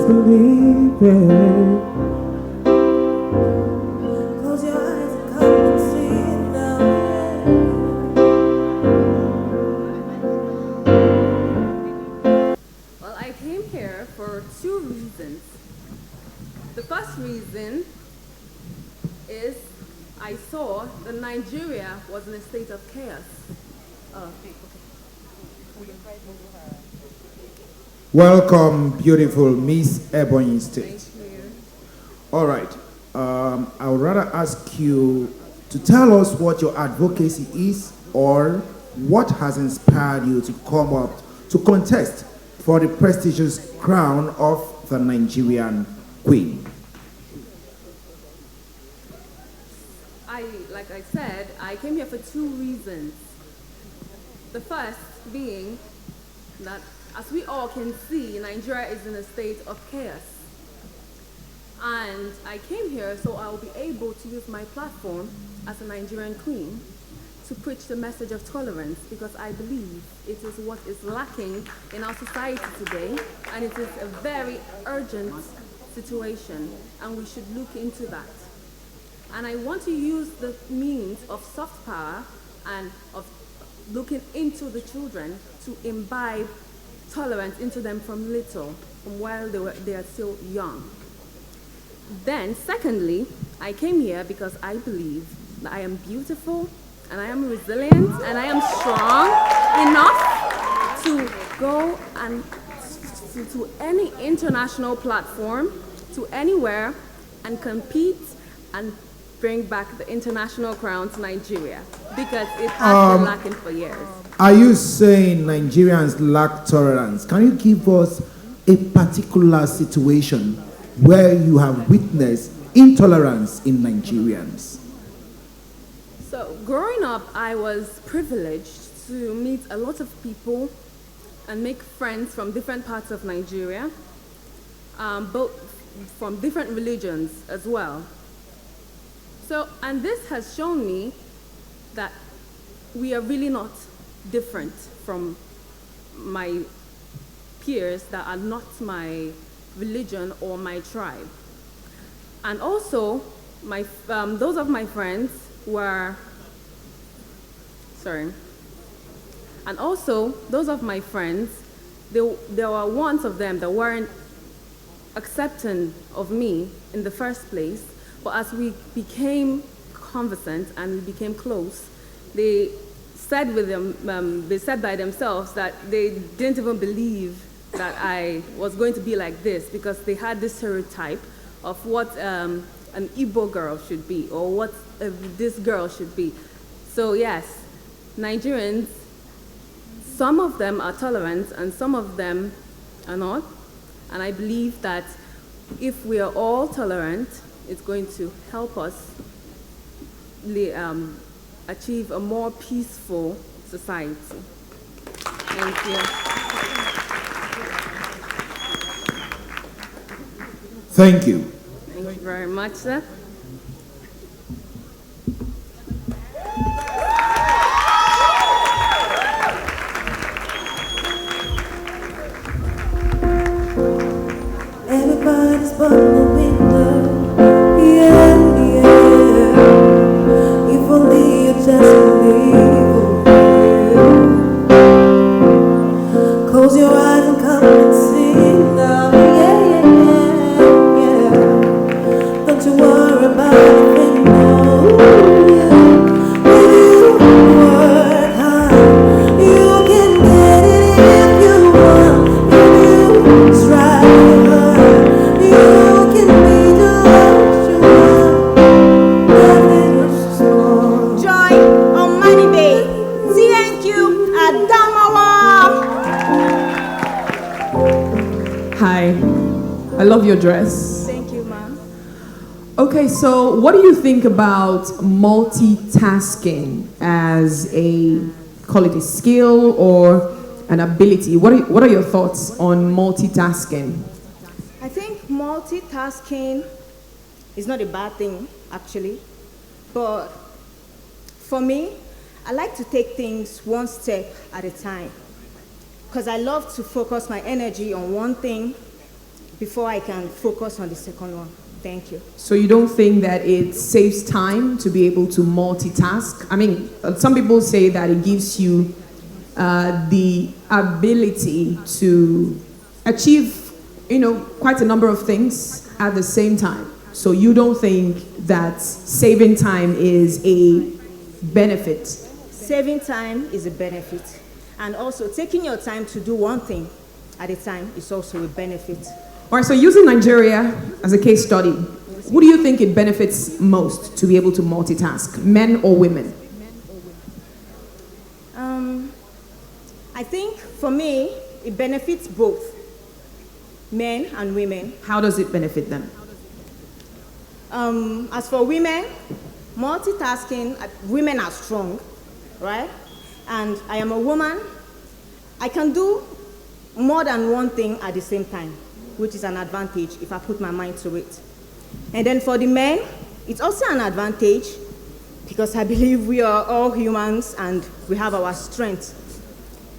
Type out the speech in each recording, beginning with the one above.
believe it. Close your eyes and come and see it now. Well, I came here for two reasons. The first reason is I saw that Nigeria was in a state of chaos. Welcome, beautiful Miss Ebonyi State. Thank you. All right. I would rather ask you to tell us what your advocacy is or what has inspired you to come up to contest for the prestigious crown of the Nigerian Queen. Like I said, I came here for two reasons. The first being that, as we all can see, Nigeria is in a state of chaos. And I came here so I'll be able to use my platform as a Nigerian queen to preach the message of tolerance, because I believe it is what is lacking in our society today, and it is a very urgent situation, and we should look into that. And I want to use the means of soft power and of looking into the children to imbibe tolerance into them from little, from while they are still young. Then, secondly, I came here because I believe that I am beautiful, and I am resilient, and I am strong enough to go and to any international platform, to anywhere, and compete and bring back the international crown to Nigeria, because it has been lacking for years. Are you saying Nigerians lack tolerance? Can you give us a particular situation where you have witnessed intolerance in Nigerians? So, growing up, I was privileged to meet a lot of people and make friends from different parts of Nigeria, both from different religions as well. So, and this has shown me that we are really not different from my peers that are not my religion or my tribe. And also, those of my friends were, and also those of my friends, there were ones of them that weren't accepting of me in the first place. But as we became conversant and we became close, they said by themselves that they didn't even believe that I was going to be like this, because they had this stereotype of what an Igbo girl should be, or what this girl should be. So yes, Nigerians, some of them are tolerant and some of them are not. And I believe that if we are all tolerant, it's going to help us achieve a more peaceful society. Thank you. Thank you. Thank you very much, sir. Everybody's but the window, yeah, yeah. If only you just believe, yeah. Close your eyes and come and sing now, yeah, yeah, yeah. Don't you worry about a thing, no, yeah. If you work hard, you can get it if you want. If you try hard, you can be the what you want. Nothing was small. Joy on Money Day. Thank you, Adamawa. Hi, I love your dress. Thank you, ma'am. Okay, so what do you think about multitasking as call it a skill or an ability? What are your thoughts on multitasking? I think multitasking is not a bad thing, actually. But for me, I like to take things one step at a time, because I love to focus my energy on one thing before I can focus on the second one. Thank you. So you don't think that it saves time to be able to multitask? I mean, some people say that it gives you the ability to achieve, quite a number of things at the same time. So you don't think that saving time is a benefit? Saving time is a benefit. And also taking your time to do one thing at a time is also a benefit. All right, so using Nigeria as a case study, who do you think it benefits most to be able to multitask, men or women? I think for me, it benefits both men and women. How does it benefit them? As for women, multitasking, women are strong, right? And I am a woman. I can do more than one thing at the same time, which is an advantage if I put my mind to it. And then for the men, it's also an advantage because I believe we are all humans and we have our strengths.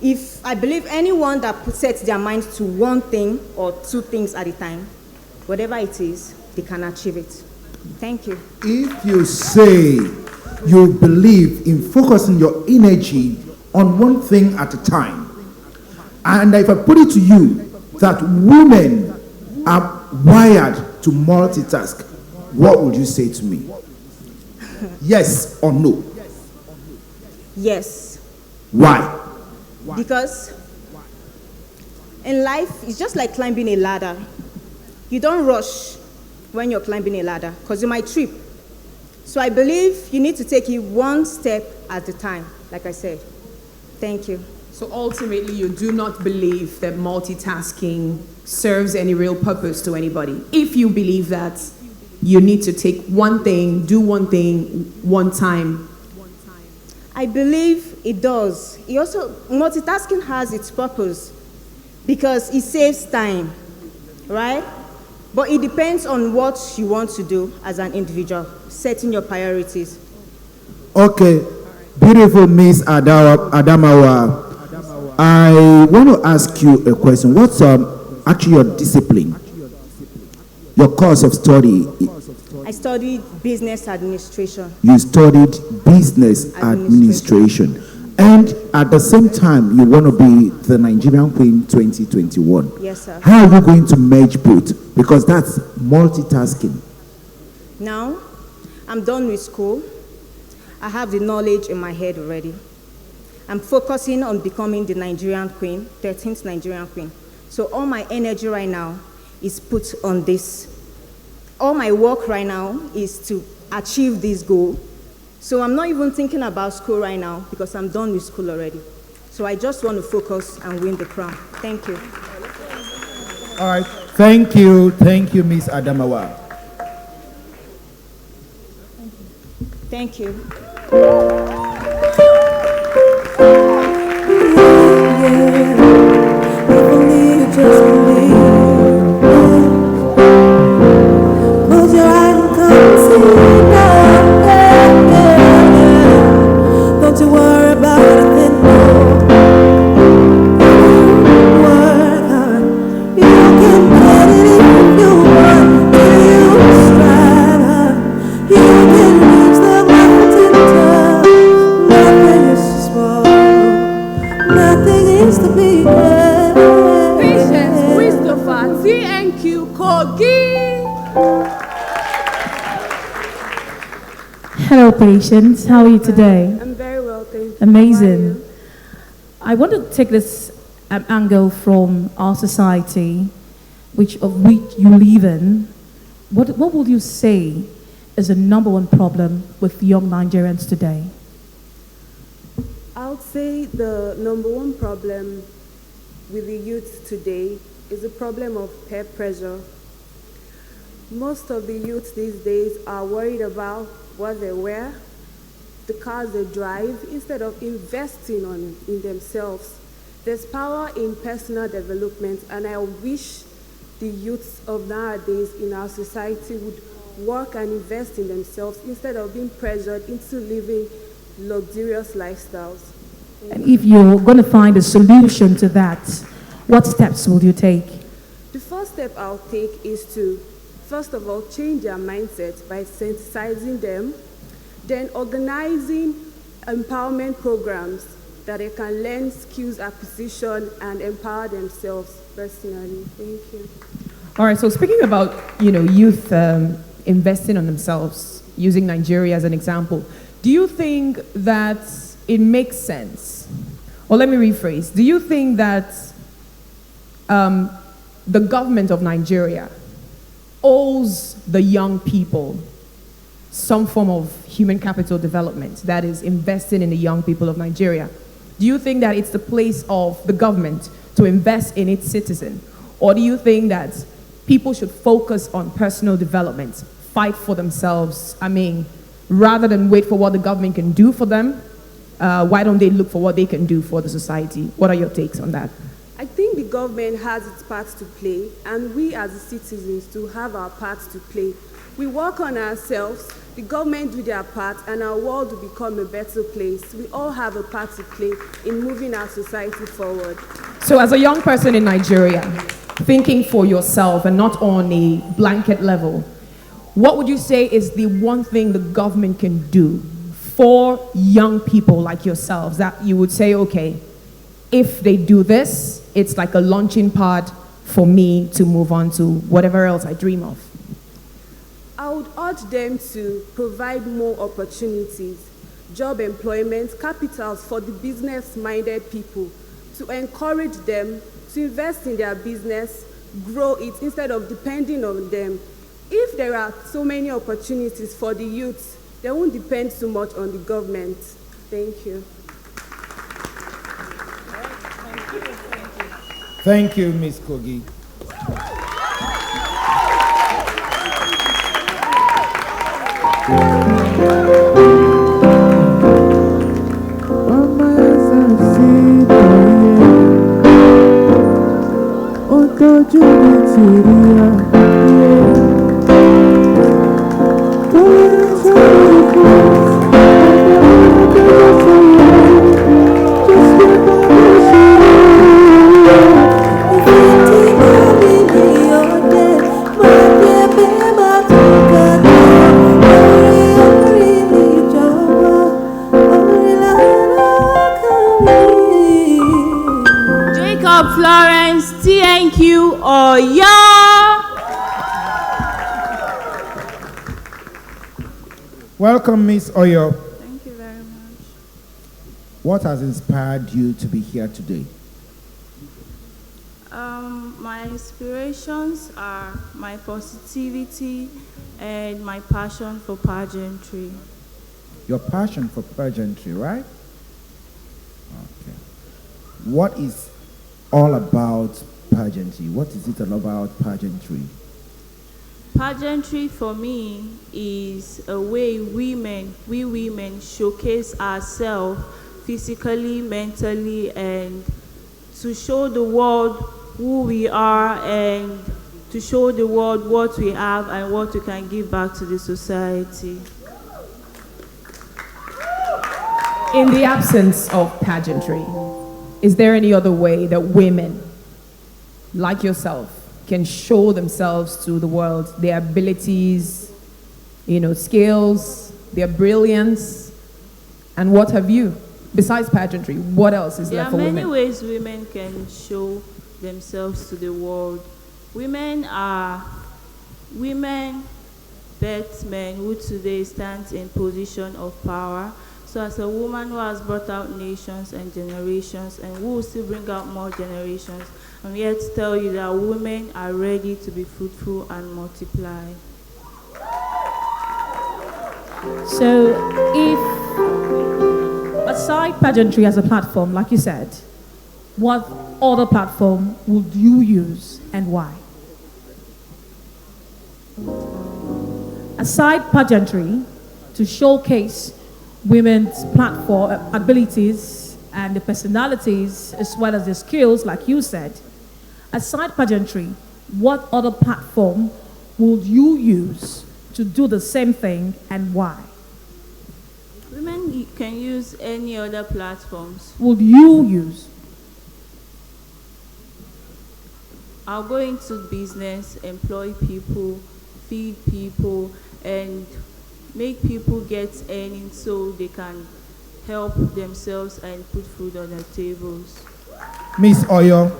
If I believe anyone that sets their mind to one thing or two things at a time, whatever it is, they can achieve it. Thank you. If you say you believe in focusing your energy on one thing at a time, and if I put it to you that women are wired to multitask, what would you say to me? Yes or no? Yes. Why? Because in life, it's just like climbing a ladder. You don't rush when you're climbing a ladder because you might trip. So I believe you need to take it one step at a time, like I said. Thank you. So ultimately, you do not believe that multitasking serves any real purpose to anybody. If you believe that you need to take one thing, do one thing, one time. I believe it does. It also, multitasking has its purpose because it saves time, right? But it depends on what you want to do as an individual, setting your priorities. Okay, beautiful Miss Adamawa. I want to ask you a question. What's actually your discipline? Your course of study? I studied business administration. You studied business administration. And at the same time, you want to be the Nigerian Queen 2021. Yes, sir. How are you going to merge both? Because that's multitasking. Now, I'm done with school. I have the knowledge in my head already. I'm focusing on becoming the Nigerian Queen, 13th Nigerian Queen. So all my energy right now is put on this. All my work right now is to achieve this goal. So I'm not even thinking about school right now because I'm done with school already. So I just want to focus and win the crown. Thank you. All right. Thank you, Miss Adamawa. Thank you. If only you just believe. Close your eyes and come and see now. Don't you worry about anything, no. Work hard. You can get it if you want to. You strive hard. You can reach the mountain top. Nothing is small. Nothing is to be had. Patience, Christopher, TNQ, Kogi. Hello, Patience. How are you today? I'm very well, thank you. Amazing. I want to take this angle from our society, which you live in. What would you say is the number one problem with young Nigerians today? I would say the number one problem with the youth today is the problem of peer pressure. Most of the youth these days are worried about what they wear, the cars they drive, instead of investing in themselves. There's power in personal development, and I wish the youth of nowadays in our society would work and invest in themselves instead of being pressured into living luxurious lifestyles. And if you're going to find a solution to that, what steps will you take? The first step I'll take is to, first of all, change their mindset by sensitizing them, then organizing empowerment programs that they can learn skills acquisition and empower themselves personally. Thank you. All right, so speaking about, youth investing on themselves, using Nigeria as an example, do you think that it makes sense? Or let me rephrase. Do you think that the government of Nigeria owes the young people some form of human capital development, that is investing in the young people of Nigeria? Do you think that it's the place of the government to invest in its citizen? Or do you think that people should focus on personal development, fight for themselves? I mean, rather than wait for what the government can do for them, why don't they look for what they can do for the society? What are your takes on that? I think the government has its part to play, and we as the citizens do have our parts to play. We work on ourselves, the government do their part, and our world will become a better place. We all have a part to play in moving our society forward. So as a young person in Nigeria, thinking for yourself and not on a blanket level, what would you say is the one thing the government can do for young people like yourselves that you would say, okay, if they do this, it's like a launching pad for me to move on to whatever else I dream of? I would urge them to provide more opportunities, job employment, capitals for the business-minded people, to encourage them to invest in their business, grow it instead of depending on them. If there are so many opportunities for the youth, they won't depend so much on the government. Thank you. Thank you, Ms. Kogi. Welcome, Miss Oyo. Thank you very much. What has inspired you to be here today? My inspirations are my positivity and my passion for pageantry. Your passion for pageantry, right? Okay. What is all about pageantry? What is it all about pageantry? Pageantry for me is a way we women showcase ourselves physically, mentally, and to show the world who we are and to show the world what we have and what we can give back to the society. In the absence of pageantry, is there any other way that women like yourself can show themselves to the world, their abilities, skills, their brilliance, and what have you? Besides pageantry, what else is left for women? There are many ways women can show themselves to the world. Women birth men who today stands in position of power. So as a woman who has brought out nations and generations and who will still bring out more generations, I'm here to tell you that women are ready to be fruitful and multiply. So if, aside pageantry as a platform, like you said, what other platform would you use and why? Aside pageantry, to showcase women's platform abilities and the personalities as well as the skills, like you said, aside pageantry, what other platform would you use to do the same thing and why? Women can use any other platforms. Would you use? I'll go into business, employ people, feed people, and make people get earnings so they can help themselves and put food on their tables. Miss Oyo,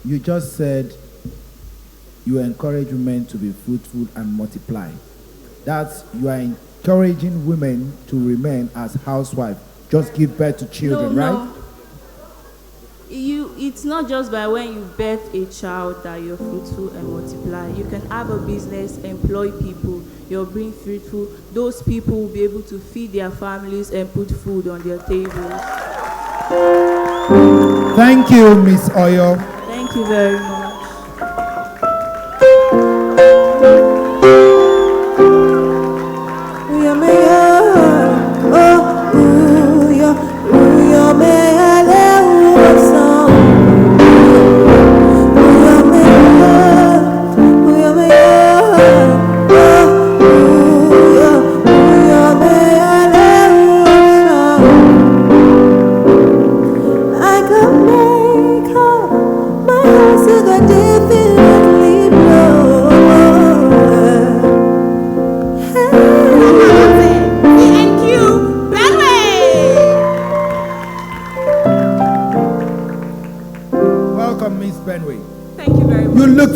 you just said you encourage women to be fruitful and multiply. That's you are encouraging women to remain as housewives, just give birth to children, right? No. It's not just by when you birth a child that you're fruitful and multiply. You can have a business, employ people, you're being fruitful. Those people will be able to feed their families and put food on their tables. Thank you, Miss Oyo. Thank you very much.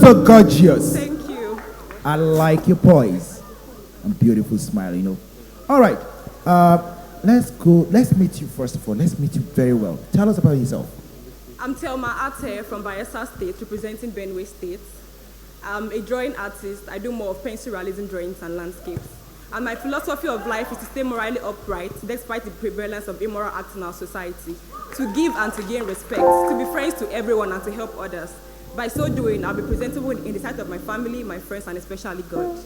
So gorgeous. Thank you. I like your poise and beautiful smile, you know. All right, let's go. Let's meet you first of all. Let's meet you very well. Tell us about yourself. I'm Thelma Ate from Bayelsa State, representing Benue State. I'm a drawing artist. I do more of pencil realism drawings and landscapes. And my philosophy of life is to stay morally upright despite the prevalence of immoral acts in our society, to give and to gain respect, to be friends to everyone and to help others. By so doing, I'll be presentable in the sight of my family, my friends, and especially God.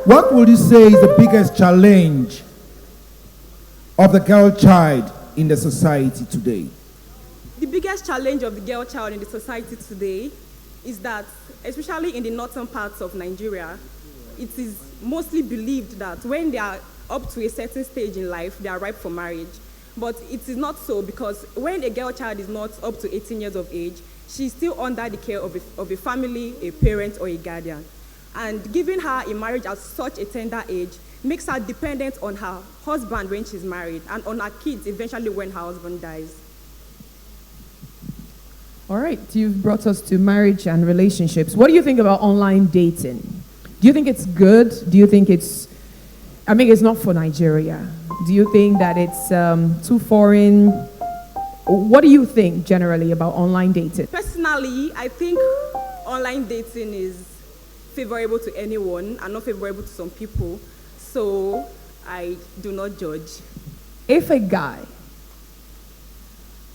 What would you say is the biggest challenge of the girl child in the society today? The biggest challenge of the girl child in the society today is that, especially in the northern parts of Nigeria, it is mostly believed that when they are up to a certain stage in life, they are ripe for marriage. But it is not so, because when a girl child is not up to 18 years of age, she's still under the care of a family, a parent, or a guardian. And giving her a marriage at such a tender age makes her dependent on her husband when she's married and on her kids eventually when her husband dies. All right, you've brought us to marriage and relationships. What do you think about online dating? Do you think it's good? Do you think it's not for Nigeria? Do you think that it's too foreign? What do you think generally about online dating? Personally, I think online dating is favorable to anyone and not favorable to some people. So I do not judge. If a guy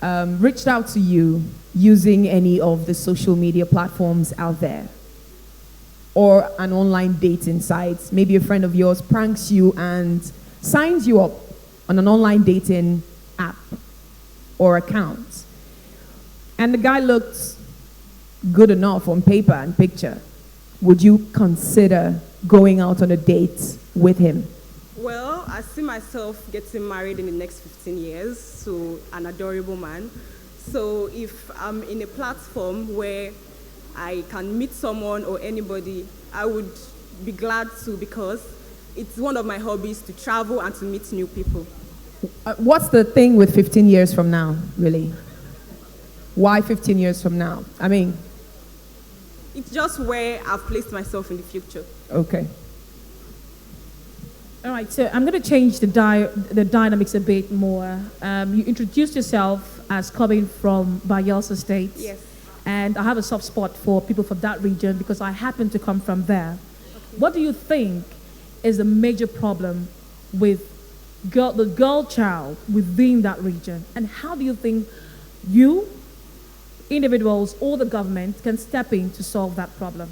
reached out to you using any of the social media platforms out there, or an online dating site, maybe a friend of yours pranks you and signs you up on an online dating app or account, and the guy looks good enough on paper and picture, would you consider going out on a date with him? Well, I see myself getting married in the next 15 years to an adorable man. So if I'm in a platform where I can meet someone or anybody, I would be glad to, because it's one of my hobbies to travel and to meet new people. What's the thing with 15 years from now, really? Why 15 years from now? I mean... It's just where I've placed myself in the future. Okay. All right, so I'm going to change the dynamics a bit more. You introduced yourself as coming from Bayelsa State. Yes. And I have a soft spot for people from that region because I happen to come from there. Okay. What do you think is the major problem with the girl child within that region? And how do you think you, individuals, or the government can step in to solve that problem?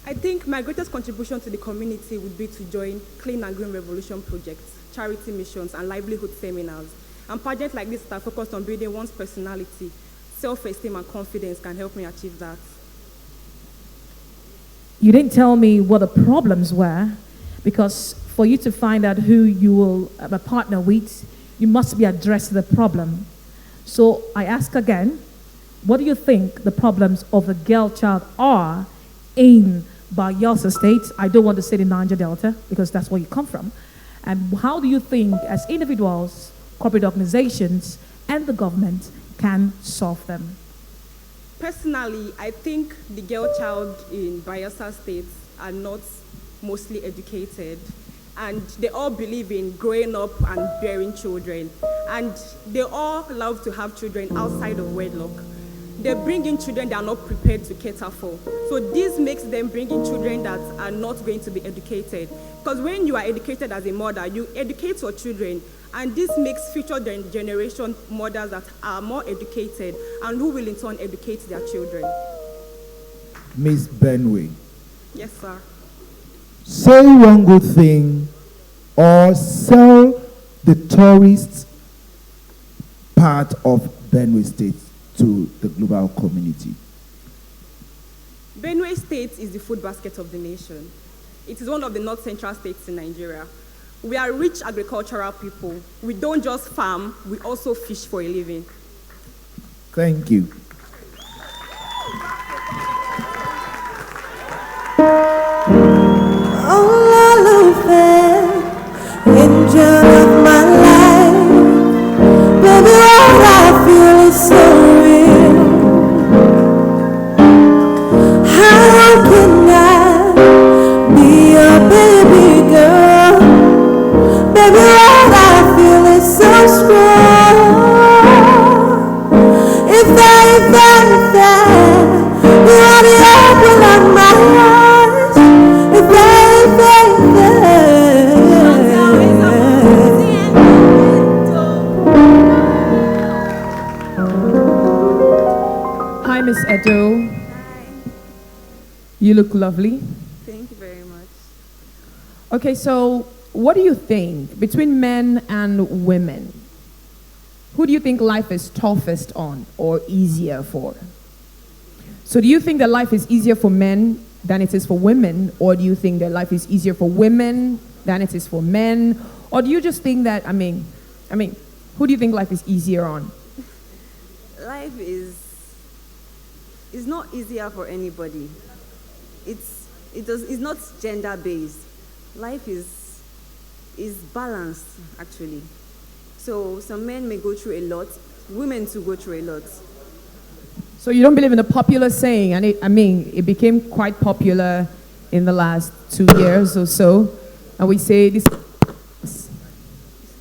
I think my greatest contribution to the community would be to join Clean and Green Revolution projects, charity missions, and livelihood seminars. And projects like this that are focused on building one's personality, self-esteem, and confidence can help me achieve that. You didn't tell me what the problems were, because for you to find out who you will partner with, you must be addressing the problem. So I ask again, what do you think the problems of the girl child are in Bayelsa State? I don't want to say the Niger Delta because that's where you come from. And how do you think, as individuals, corporate organizations, and the government can solve them? Personally, I think the girl child in Bayelsa State are not mostly educated, and they all believe in growing up and bearing children, and they all love to have children outside of wedlock. They bring in children they are not prepared to cater for. So this makes them bring in children that are not going to be educated. Because when you are educated as a mother, you educate your children, and this makes future generation mothers that are more educated and who will in turn educate their children. Miss Benway, Yes, sir. say one good thing or sell the tourist part of Benue State to the global community. Benue State is the food basket of the nation. It is one of the north central states in Nigeria. We are rich agricultural people. We don't just farm, we also fish for a living. Thank you. Angel of my life, baby, what I feel is so real. How can I be your baby girl? Baby, what I feel is so strong. If you are the apple of my eyes. Hi, Miss Edo. Hi. You look lovely. Thank you very much. Okay, so what do you think between men and women? Who do you think life is toughest on or easier for? So do you think that life is easier for men than it is for women, or do you think that life is easier for women than it is for men? Or do you just think that, I mean, who do you think life is easier on? Life is not easier for anybody. It's not gender based. Life is balanced actually. So some men may go through a lot, women too go through a lot. So you don't believe in the popular saying, and it became quite popular in the last 2 years or so, and we say this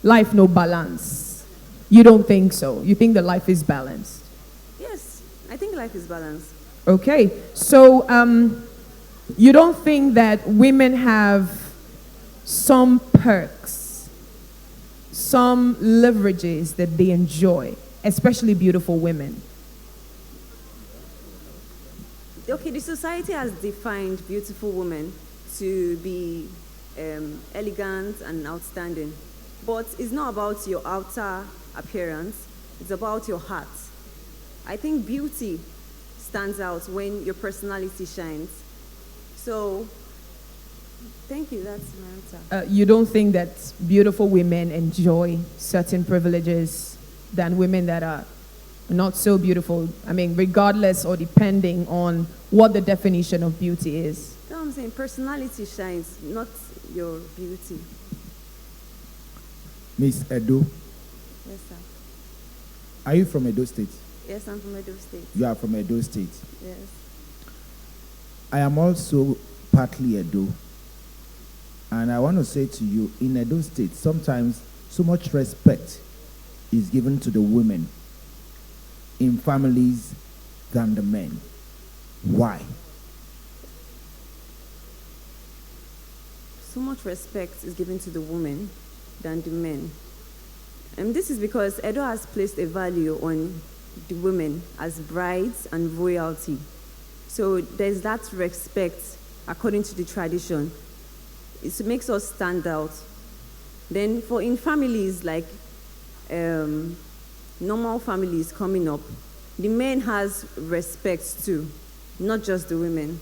life no balance. You don't think so? You think that life is balanced? Yes, I think life is balanced. Okay, so you don't think that women have some perks, some leverages that they enjoy, especially beautiful women? Okay, the society has defined beautiful women to be elegant and outstanding. But it's not about your outer appearance, it's about your heart. I think beauty stands out when your personality shines. So, thank you, that's my answer. You don't think that beautiful women enjoy certain privileges than women that are not so beautiful? I mean, regardless or depending on what the definition of beauty is. No, I'm saying personality shines, not your beauty. Miss Edo, Yes, sir. are you from Edo State? Yes, I'm from Edo State. You are from Edo State. Yes. I am also partly Edo. And I want to say to you, in Edo State, sometimes so much respect is given to the women in families than the men. Why? So much respect is given to the women than the men. And this is because Edo has placed a value on the women as brides and royalty. So there's that respect according to the tradition. It makes us stand out. Then in families like normal families coming up, the men has respect too, not just the women.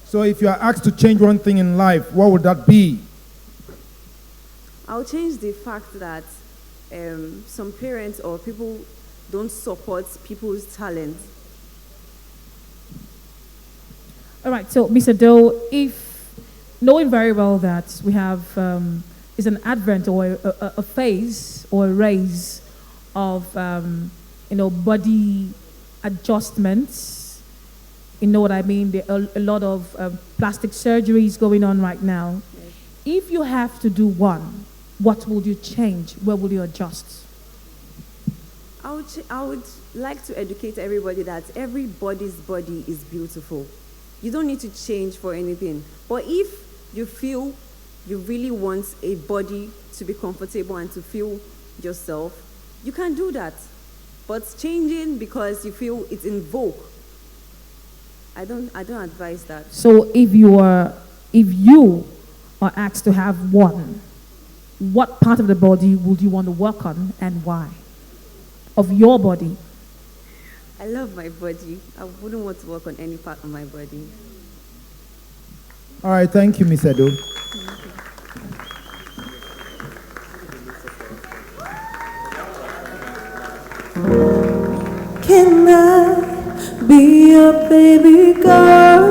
So if you are asked to change one thing in life, what would that be? I'll change the fact that some parents or people don't support people's talent. All right, so Mr. Doe, if knowing very well that we have is an advent or a phase or a raise of body adjustments, you know what I mean? There are a lot of plastic surgeries going on right now. Yes. If you have to do one, what would you change? Where would you adjust? I would like to educate everybody that everybody's body is beautiful. You don't need to change for anything. But if you feel you really want a body to be comfortable and to feel yourself, you can do that. But changing because you feel it's in vogue, I don't advise that. So if you are asked to have one, what part of the body would you want to work on and why? Of your body. I love my body. I wouldn't want to work on any part of my body. All right, thank you, Miss Edo. Can I be your baby girl?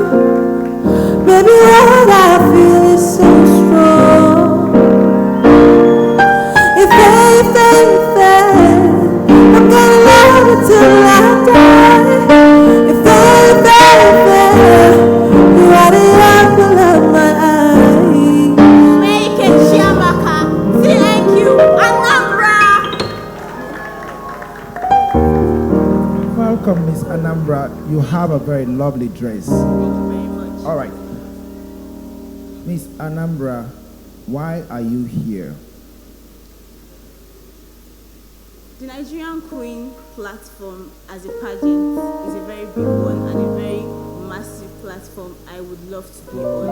Baby, what I feel is so strong. If I'm gonna love you till I die. If you are the apple of my eye. Make it Chiamaka. Thank you, Anambra. Welcome, Miss Anambra. You have a very lovely dress. Thank you very much. All right. Miss Anambra, why are you here? The Nigerian Queen platform as a pageant is a very big one and a very massive platform I would love to be on.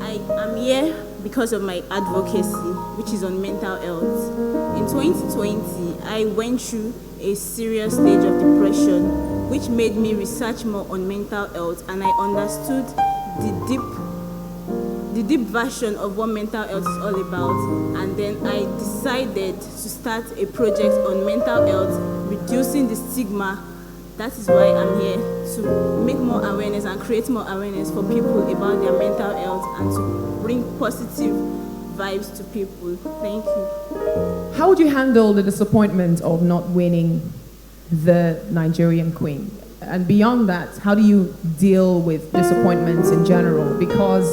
I am here because of my advocacy, which is on mental health. In 2020, I went through a serious stage of depression, which made me research more on mental health, and I understood the deep version of what mental health is all about, and then I decided to start a project on mental health, reducing the stigma. That is why I'm here, to make more awareness and create more awareness for people about their mental health and to bring positive vibes to people. Thank you. How would you handle the disappointment of not winning the Nigerian Queen? And beyond that, how do you deal with disappointments in general? Because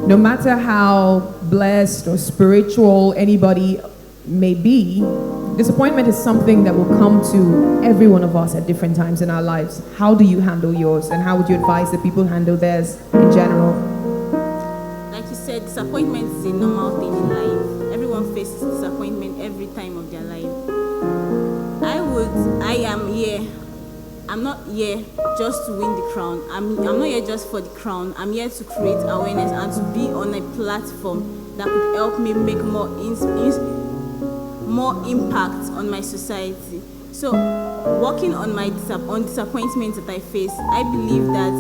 no matter how blessed or spiritual anybody may be, disappointment is something that will come to every one of us at different times in our lives. How do you handle yours, and how would you advise that people handle theirs in general? Like you said, disappointment is a normal thing in life. Everyone faces disappointment every time of their life. I am here. I'm not here just to win the crown. I'm not here just for the crown. I'm here to create awareness and to be on a platform that could help me make more impact on my society. So, working on my disappointments that I face, I believe that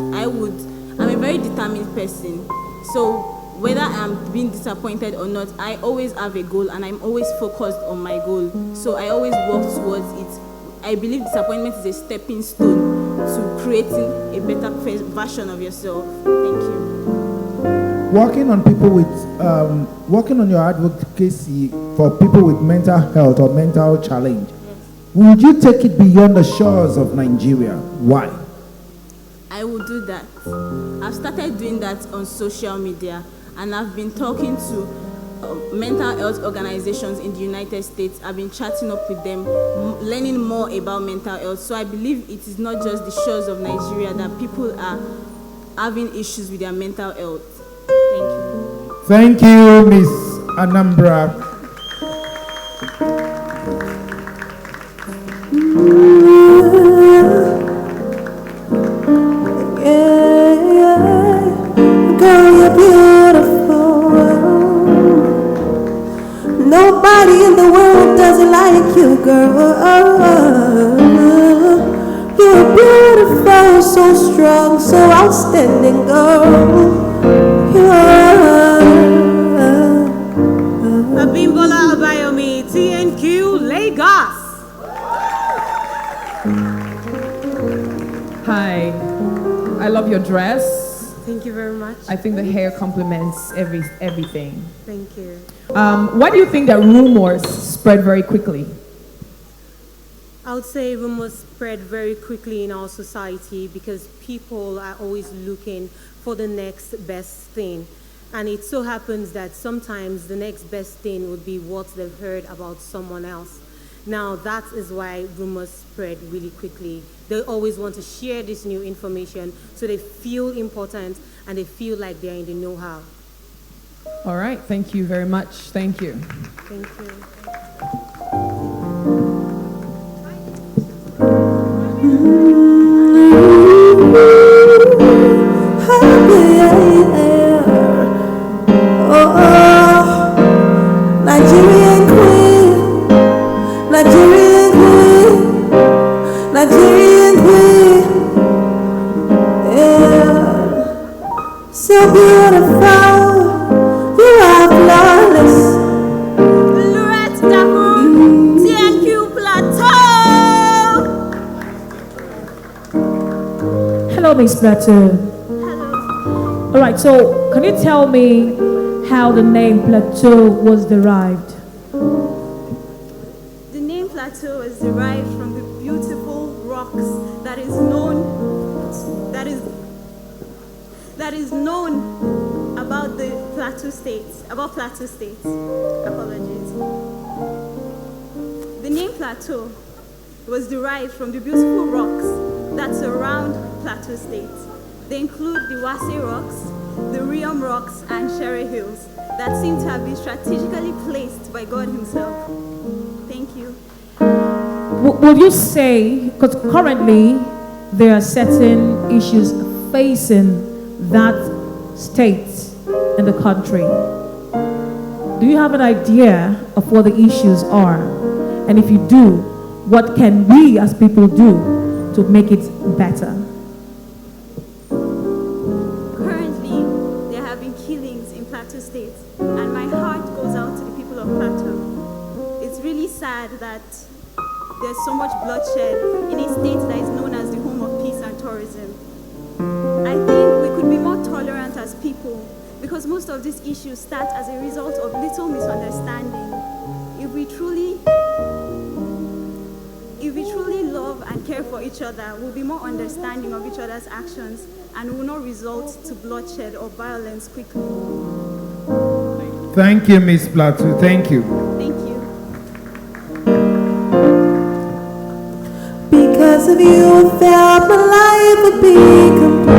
I'm a very determined person. So, whether I'm being disappointed or not, I always have a goal and I'm always focused on my goal. So, I always work towards it. I believe disappointment is a stepping stone to creating a better version of yourself. Thank you. Working on your advocacy for people with mental health or mental challenge, Yes. would you take it beyond the shores of Nigeria? Why? I will do that. I've started doing that on social media, and I've been talking to mental health organizations in the United States. I've been chatting up with them, learning more about mental health. So I believe it is not just the shores of Nigeria that people are having issues with their mental health. Thank you. Thank you, Miss Anambra. Girl, you're beautiful. Nobody in the world doesn't like you, girl. You're beautiful, so strong, so outstanding, girl. You are. Abimbola Abayomi, TNT. Q Lagos. Hi, I love your dress. Thank you very much. I think the hair complements everything. Thank you. Why do you think that rumors spread very quickly? I would say rumors spread very quickly in our society because people are always looking for the next best thing. And it so happens that sometimes the next best thing would be what they've heard about someone else. Now, that is why rumors spread really quickly. They always want to share this new information so they feel important and they feel like they're in the know-how. All right, thank you very much. Thank you. Thank you. Nigerian queen, Nigerian queen, Nigerian queen, yeah. So beautiful, you are flawless. Lorette Dabu, TNQ Plateau. Hello, Miss Plateau. Hello. All right, so can you tell me how the name Plateau was derived? The name Plateau is derived from the beautiful rocks that is known about the Plateau States, about Plateau States. Apologies. The name Plateau was derived from the beautiful rocks that surround Plateau States. They include the Wase Rocks, the Riom Rocks, and Sherry Hills that seem to have been strategically placed by God Himself. Thank you. Will you say, because currently there are certain issues facing that state in the country. Do you have an idea of what the issues are? And if you do, what can we as people do to make it better? Currently, there have been killings in Plateau State, and my heart goes out to the people of Plateau. It's really sad that there's so much bloodshed in a state that is known as the home of peace and tourism. I think we could be more tolerant as people because most of these issues start as a result of little misunderstanding. If we truly love and care for each other, we'll be more understanding of each other's actions and will not result to bloodshed or violence quickly. Thank you, Miss Plateau. Thank you. Thank you. Because of you, I felt my life would be complete.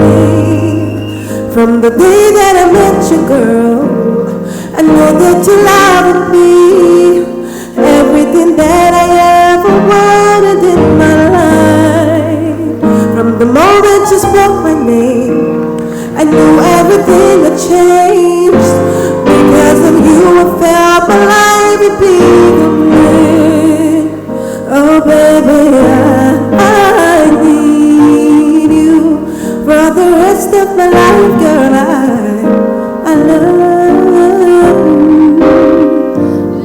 From the day that I met you, girl, I know that you love me. Everything that I ever wanted in my life. From the moment you spoke my name, I knew everything had changed. Because of you, I felt my life would be complete. Oh, baby, I need you for the rest of my life, girl. I love you.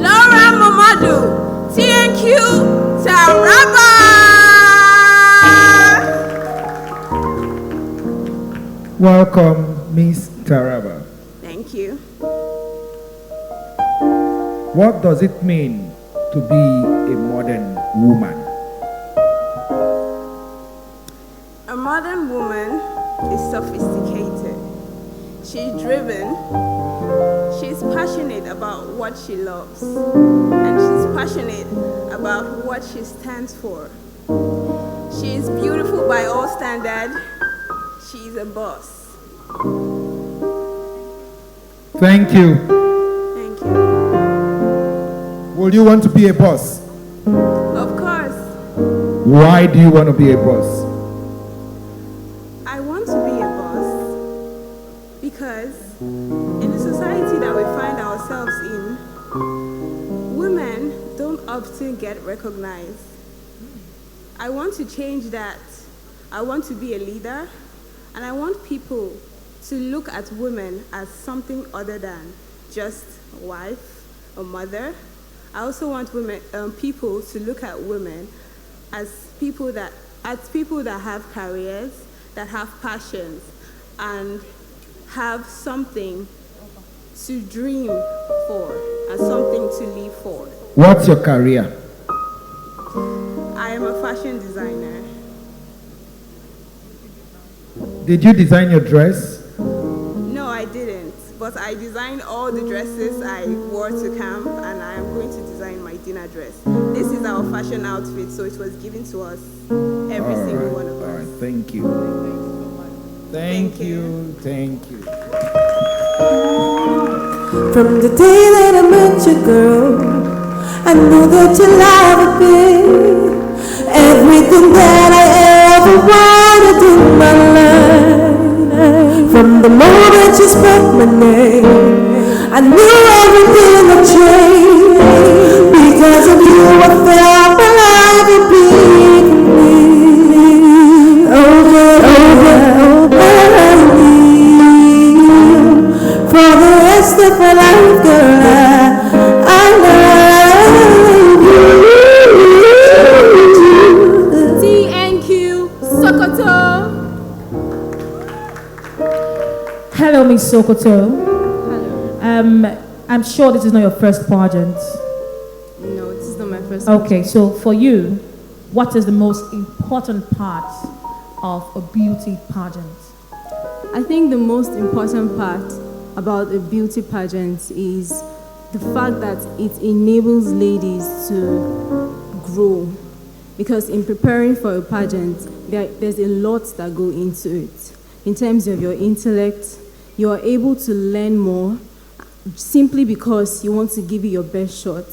Laura Mamadou, TNQ Taraba. Welcome, Miss Taraba. Thank you. What does it mean to be a modern woman? A modern woman is sophisticated. She's driven. She's passionate about what she loves. And she's passionate about what she stands for. She is beautiful by all standards. She's a boss. Thank you. Thank you. Will you want to be a boss? Of course, Why do you want to be a boss? I want to be a boss because in the society that we find ourselves in, women don't often get recognized. I want to change that. I want to be a leader, and I want people to look at women as something other than just a wife, a mother. I also want people to look at women as people that have careers, that have passions, and have something to dream for and something to live for. What's your career? I am a fashion designer. Did you design your dress? No, I didn't. But I designed all the dresses I wore to camp, and I am going to design my dinner dress. This is our fashion outfit, so it was given to us, every single one of us. All right, thank you. Thank you. From the day that I met you, girl, I knew that your life would be everything that I ever wanted in my life. From the moment you spoke my name, I knew everything would change. Because of you, I felt my life would be complete. Over I need you for the rest of my life, girl. I love you. TNQ Sokoto. Hello, Miss Sokoto. I'm sure this is not your first pageant. No, this is not my first. Okay, so for you, what is the most important part of a beauty pageant? I think the most important part about a beauty pageant is the fact that it enables ladies to grow. Because in preparing for a pageant, there's a lot that go into it. In terms of your intellect, you are able to learn more simply because you want to give it your best shot.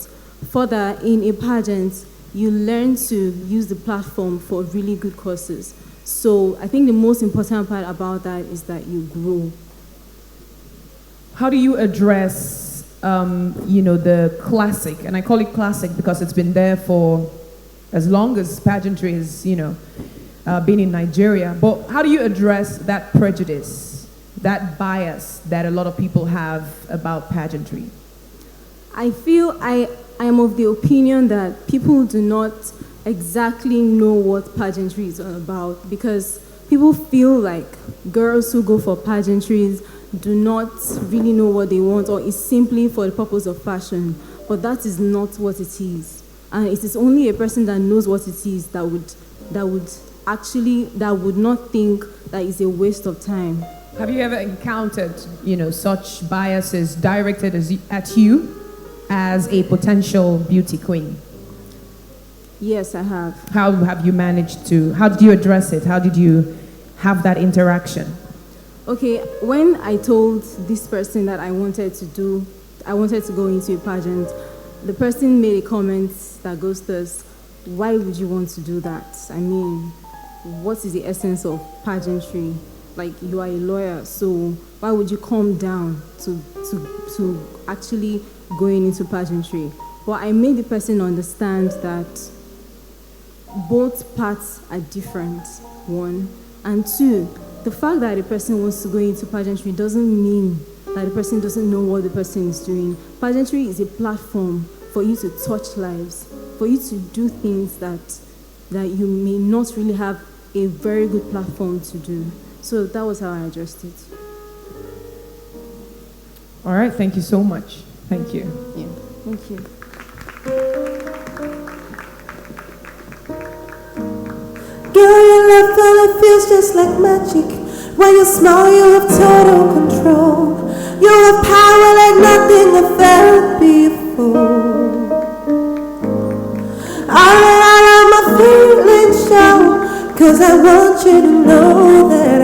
Further, in a pageant, you learn to use the platform for really good causes. So I think the most important part about that is that you grow. How do you address, the classic, and I call it classic because it's been there for as long as pageantry has, been in Nigeria. But how do you address that prejudice, that bias that a lot of people have about pageantry? I feel I am of the opinion that people do not exactly know what pageantry is all about, because people feel like girls who go for pageantries do not really know what they want, or it's simply for the purpose of fashion. But that is not what it is. And it is only a person that knows what it is that would not think that it's a waste of time. Have you ever encountered, such biases directed at you as a potential beauty queen? Yes, I have. How have you managed to, how did you address it? How did you have that interaction? Okay, when I told this person that I wanted to go into a pageant, the person made a comment that goes thus: why would you want to do that? I mean, what is the essence of pageantry? Like, you are a lawyer, so why would you come down to actually going into pageantry? But I made the person understand that both parts are different, one. And two, the fact that a person wants to go into pageantry doesn't mean that the person doesn't know what the person is doing. Pageantry is a platform for you to touch lives, for you to do things that you may not really have a very good platform to do. So that was how I addressed it. All right, thank you so much. Thank you. Yeah, thank you. Girl, your love color feels just like magic. When you smile, you have total control. You have power like nothing I've felt before. I'll let all of my feelings show, 'cause I want you to know that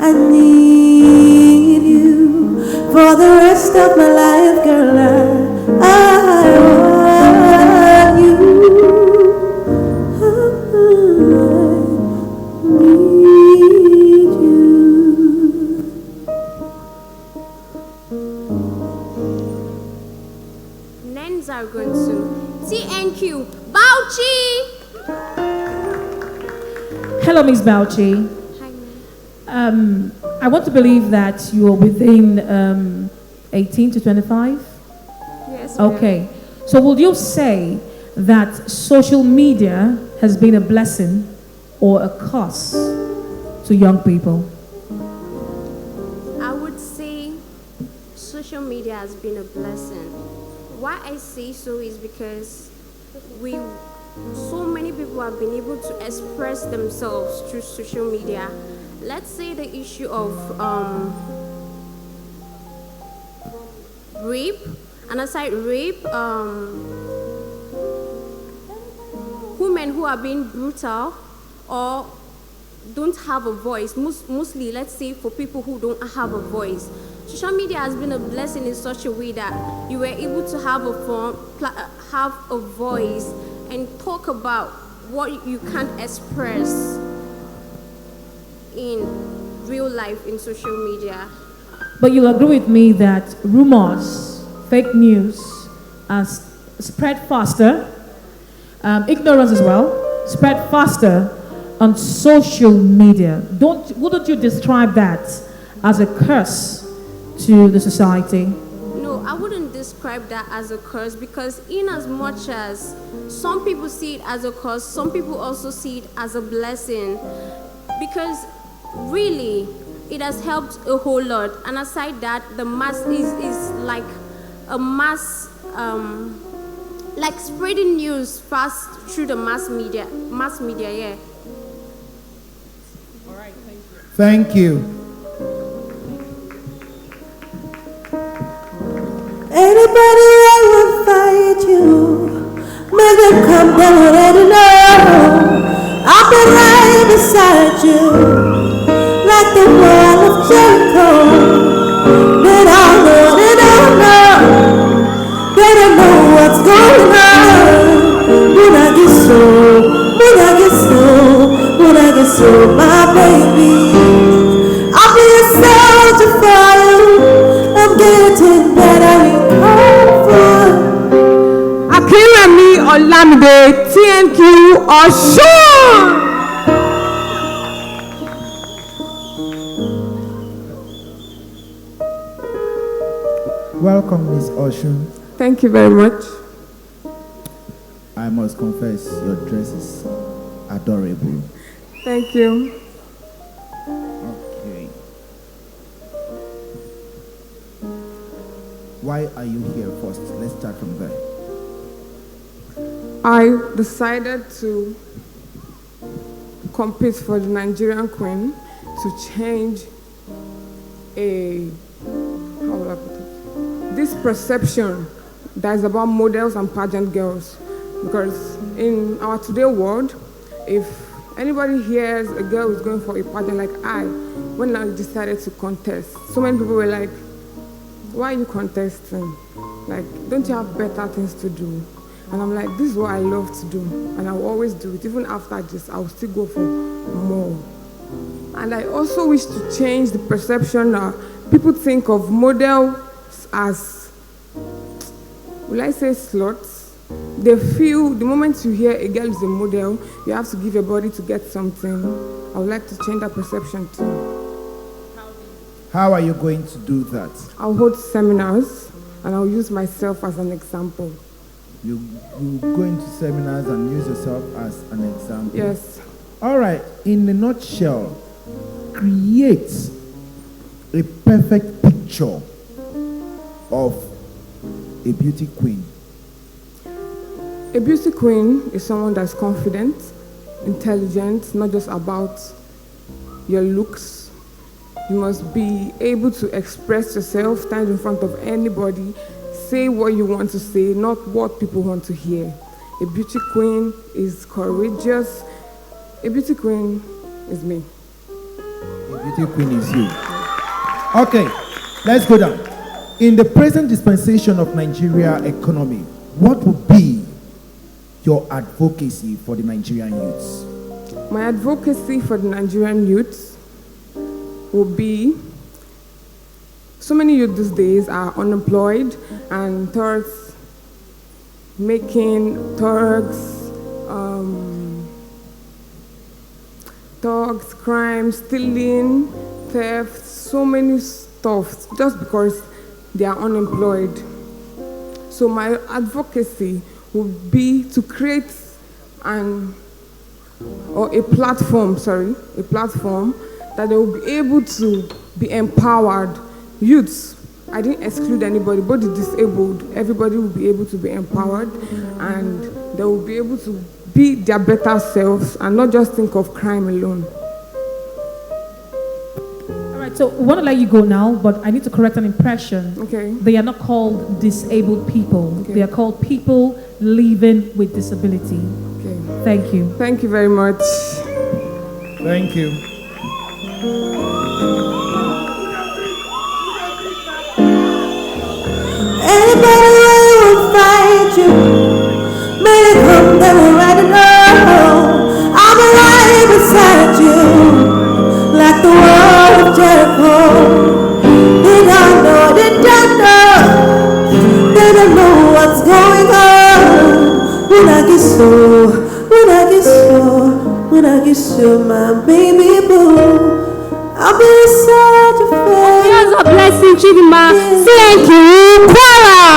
I need you for the rest of my life, girl. I want you. Names are going to TNQ Bauchi. Hello, Miss Bauchi. Hi. I want to believe that you are within 18 to 25. Yes. Okay. So would you say that social media has been a blessing or a curse to young people? I would say social media has been a blessing. Why I say so is because so many people have been able to express themselves through social media. Let's say the issue of rape, and aside rape, women who are being brutal or don't have a voice, mostly let's say for people who don't have a voice. Social media has been a blessing in such a way that you were able to have a voice and talk about what you can't express in real life in social media. But you'll agree with me that rumors, fake news, spread faster, ignorance as well, spread faster on social media. Wouldn't you describe that as a curse to the society? No, I wouldn't describe that as a curse, because in as much as some people see it as a curse, some people also see it as a blessing, because really it has helped a whole lot. And aside that, the mass is like a mass, like spreading news fast through the mass media, yeah. All right, thank you. Anybody that will fight you, make them come down and know I'll be right beside you, like the wall of Jericho. They don't know, they don't know, they don't know what's going on. When I get so, when I get so, when I get so, my baby, I'll be a soldier for you. I'm getting better in comfort. Akínrẹ̀mí Ọlámídé, TNQ Ọ̀ṣun. Welcome, Miss Oshun. Thank you very much. I must confess, your dress is adorable. Thank you. Okay. Why are you here first? Let's start from there. I decided to compete for the Nigerian Queen to change this perception that is about models and pageant girls. Because in our today world, if anybody hears a girl is going for a pageant like when I decided to contest, so many people were like, why are you contesting? Like, don't you have better things to do? And I'm like, this is what I love to do, and I will always do it. Even after this, I will still go for more. And I also wish to change the perception that people think of models as, will I say sluts? They feel the moment you hear a girl is a model, you have to give your body to get something. I would like to change that perception too. How are you going to do that? I'll hold seminars, and I'll use myself as an example. You go into seminars and use yourself as an example? Yes. All right, in a nutshell, create a perfect picture of a beauty queen. A beauty queen is someone that's confident, intelligent, not just about your looks. You must be able to express yourself, stand in front of anybody, say what you want to say, not what people want to hear. A beauty queen is courageous. A beauty queen is me. A beauty queen is you. Okay, let's go down. In the present dispensation of Nigeria economy, what would be your advocacy for the Nigerian youths? My advocacy for the Nigerian youths will be, so many youth these days are unemployed and towards making thugs, crime, stealing, theft, so many stuff just because they are unemployed. So So my advocacy would be to create a platform that they will be able to be empowered. Youths, I didn't exclude anybody, but the disabled, everybody will be able to be empowered, and they will be able to be their better selves and not just think of crime alone. All right, so we want to let you go now, but I need to correct an impression. Okay. They are not called disabled people. Okay. They are called people living with disability. Okay. Thank you. Thank you very much. Thank you. Anybody will find you. May they come, they will write it all. I'll be right beside you, like the wall of Jericho. They don't know, they don't know what's going on. When I get so, my baby boo, I'll be such a fan. Here's a blessing, Chidima. Thank you, Clara.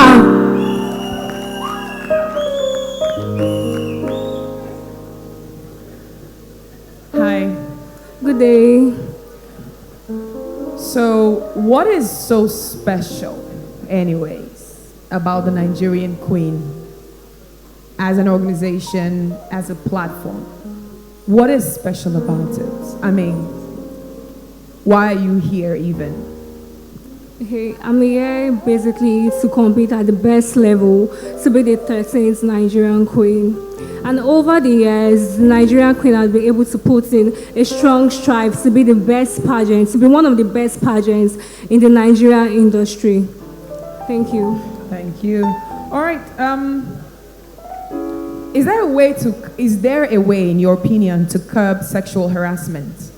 Hi. Good day. So, what is so special, anyways, about the Nigerian Queen as an organization, as a platform? What is special about it? I mean, why are you here even? Hey, I'm here basically to compete at the best level to be the 13th Nigerian Queen. And over the years, the Nigerian Queen has been able to put in a strong strive to be the best pageant, to be one of the best pageants in the Nigerian industry. Thank you. Thank you. All right. Is there a way, in your opinion, to curb sexual harassment?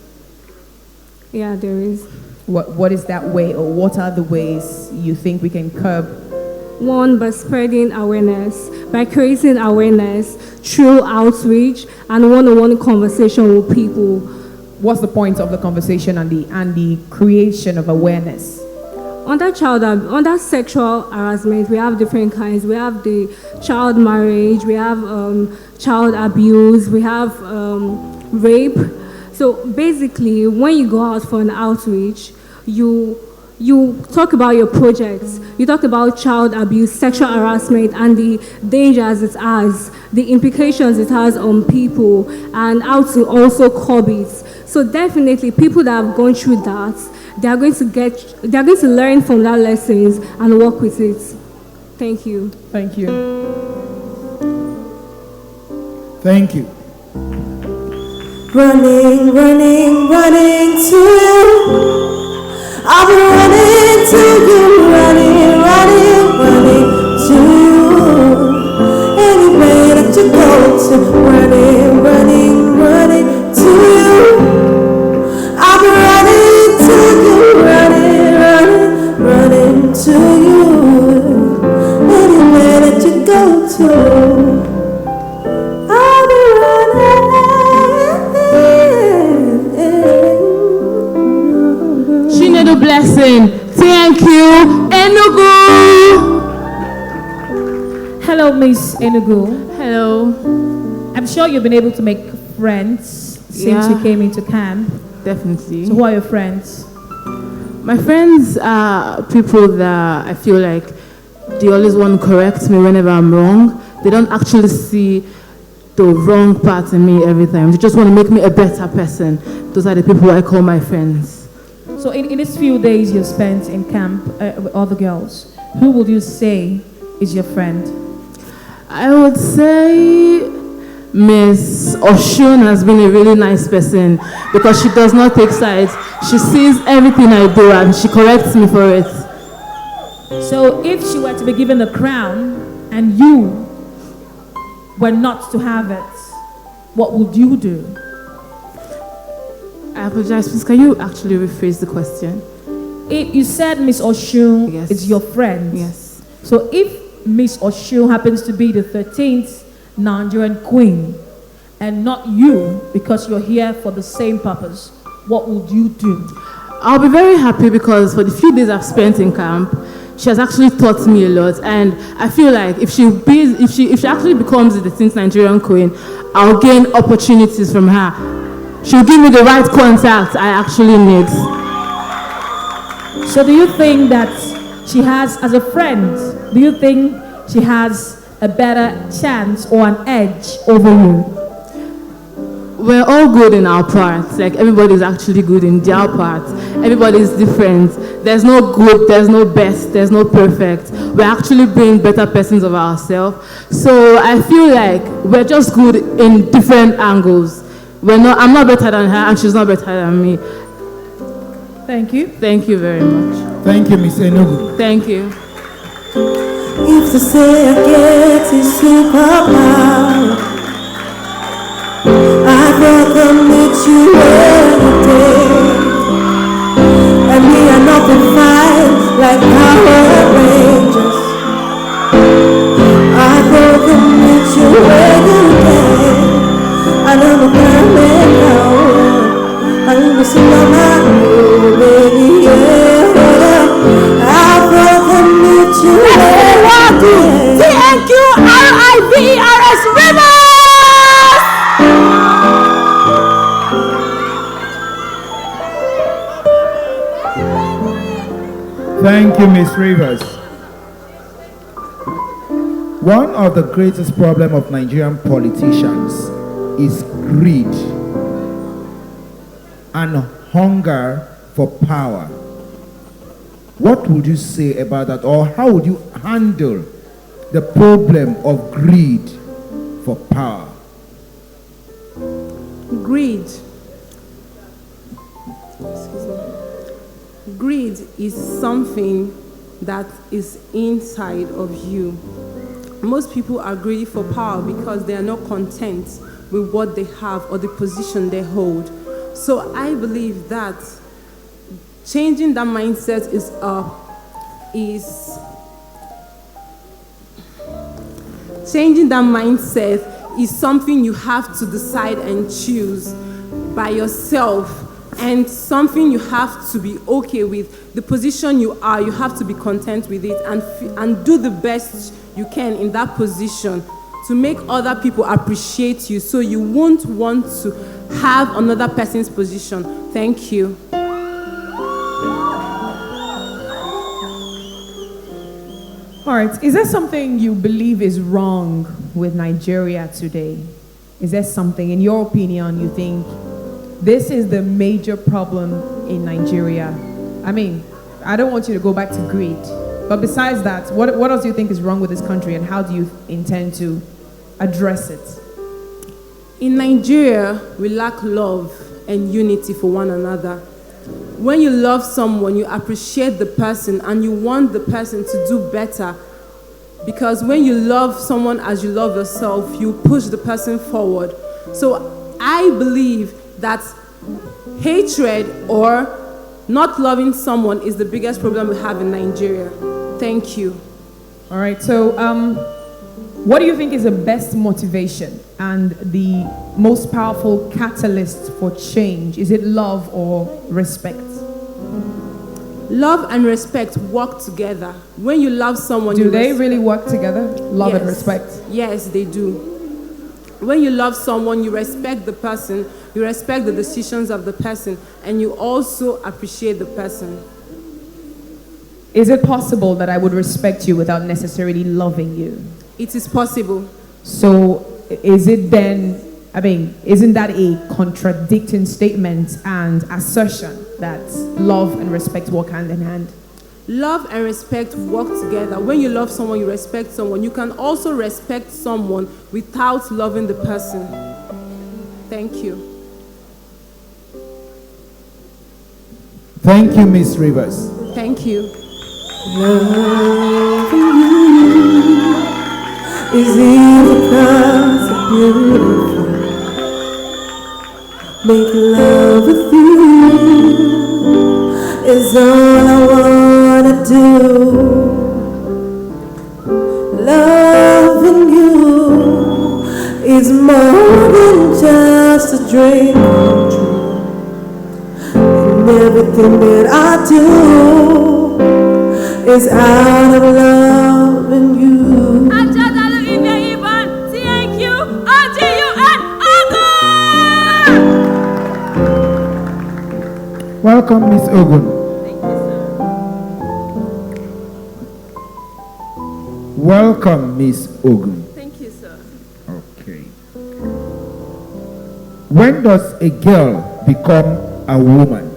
Yeah, there is. What is that way, or what are the ways you think we can curb? One, by spreading awareness, by creating awareness through outreach and one-on-one conversation with people. What's the point of the conversation and the creation of awareness? Under sexual harassment, we have different kinds. We have the child marriage, we have child abuse, we have rape. So basically, when you go out for an outreach, you talk about your projects. You talk about child abuse, sexual harassment, and the dangers it has, the implications it has on people, and how to also curb it. So definitely, people that have gone through that, they are going to learn from that lessons and work with it. Thank you. Thank you. Thank you. Running, running, running to you. I'll be running to you, running, running, running to you. Anywhere that you go to, running, running, running to you. I'll be running to you, running, running, running to you. Anywhere that you go to, I'll be running. Chinedu blessing. Thank you, Enugu. Hello, Miss Enugu. Hello. I'm sure you've been able to make friends since you came into camp. Definitely. So who are your friends? My friends are people that I feel like they always want to correct me whenever I'm wrong. They don't actually see the wrong part in me every time. They just want to make me a better person. Those are the people I call my friends. So in these few days you spent in camp with other girls, who would you say is your friend? I would say Miss Oshun has been a really nice person because she does not take sides. She sees everything I do and she corrects me for it. So if she were to be given the crown and you were not to have it, what would you do? I apologize, please, can you actually rephrase the question? You said Miss Oshun is your friend. Yes. So if Miss Oshun happens to be the 13th Nigerian Queen and not you because you're here for the same purpose, what would you do? I'll be very happy because for the few days I've spent in camp, she has actually taught me a lot, and I feel like if she actually becomes the distinct Nigerian queen, I'll gain opportunities from her. She'll give me the right contacts I actually need. So do you think that she has, as a friend, do you think she has a better chance or an edge over you? We're all good in our parts. Like, everybody's actually good in their parts. Everybody's different. There's no good, there's no best, there's no perfect. We're actually being better persons of ourselves. So I feel like we're just good in different angles. I'm not better than her, and she's not better than me. Thank you. Thank you very much. Thank you, Miss Enugu. Thank you. If to say I get is superpower, I'd rather meet you every day. And we are not defined like Power Rangers. I'd rather meet you every day. I know the planet now. I'm missing on my road, baby, yeah. I'd rather meet you every day. TNQRIVRS Rivers! Thank you, Miss Rivers. One of the greatest problems of Nigerian politicians is greed and hunger for power. What would you say about that, or how would you handle the problem of greed for power? Greed. Greed is something that is inside of you. Most people are greedy for power because they are not content with what they have or the position they hold. So I believe that changing that mindset is something you have to decide and choose by yourself, and something you have to be okay with. The position you are, you have to be content with it and do the best you can in that position to make other people appreciate you, so you won't want to have another person's position. Thank you. All right. Is there something you believe is wrong with Nigeria today? Is there something, in your opinion, you think this is the major problem in Nigeria? I mean, I don't want you to go back to greed, but besides that, what else do you think is wrong with this country, and how do you intend to address it? In Nigeria, we lack love and unity for one another. When you love someone, you appreciate the person and you want the person to do better. Because when you love someone as you love yourself, you push the person forward. So I believe that hatred or not loving someone is the biggest problem we have in Nigeria. Thank you. All right. So, what do you think is the best motivation and the most powerful catalyst for change? Is it love or respect? Love and respect work together. When you love someone, do they really work together? Love and respect? Yes, they do. When you love someone, you respect the person, you respect the decisions of the person, and you also appreciate the person. Is it possible that I would respect you without necessarily loving you? It is possible. So is it then, I mean, isn't that a contradicting statement and assertion that love and respect work hand in hand? Love and respect work together. When you love someone, you respect someone. You can also respect someone without loving the person. Thank you. Thank you, Miss Rivers. Thank you. Loving you is easy because it's beautiful. Make love with you is all I wanna do. Loving you is more than just a dream come true. And everything that I do It's out of love in you. Welcome, Miss Ogun. Thank you, sir. Welcome, Miss Ogun. Thank you, sir. Okay. When does a girl become a woman?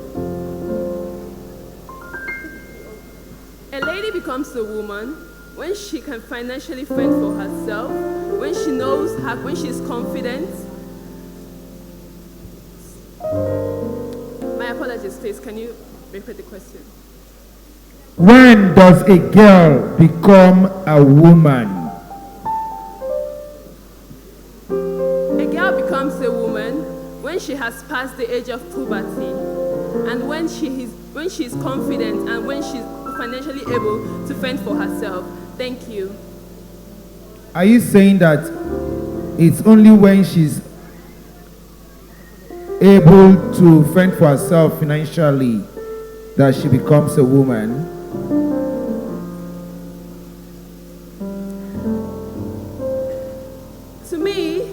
A lady becomes a woman when she can financially fend for herself, when she knows her, when she's confident. My apologies, please. Can you repeat the question? When does a girl become a woman? A girl becomes a woman when she has passed the age of puberty, and when she is confident and when she's financially able to fend for herself. Thank you. Are you saying that it's only when she's able to fend for herself financially that she becomes a woman? To me,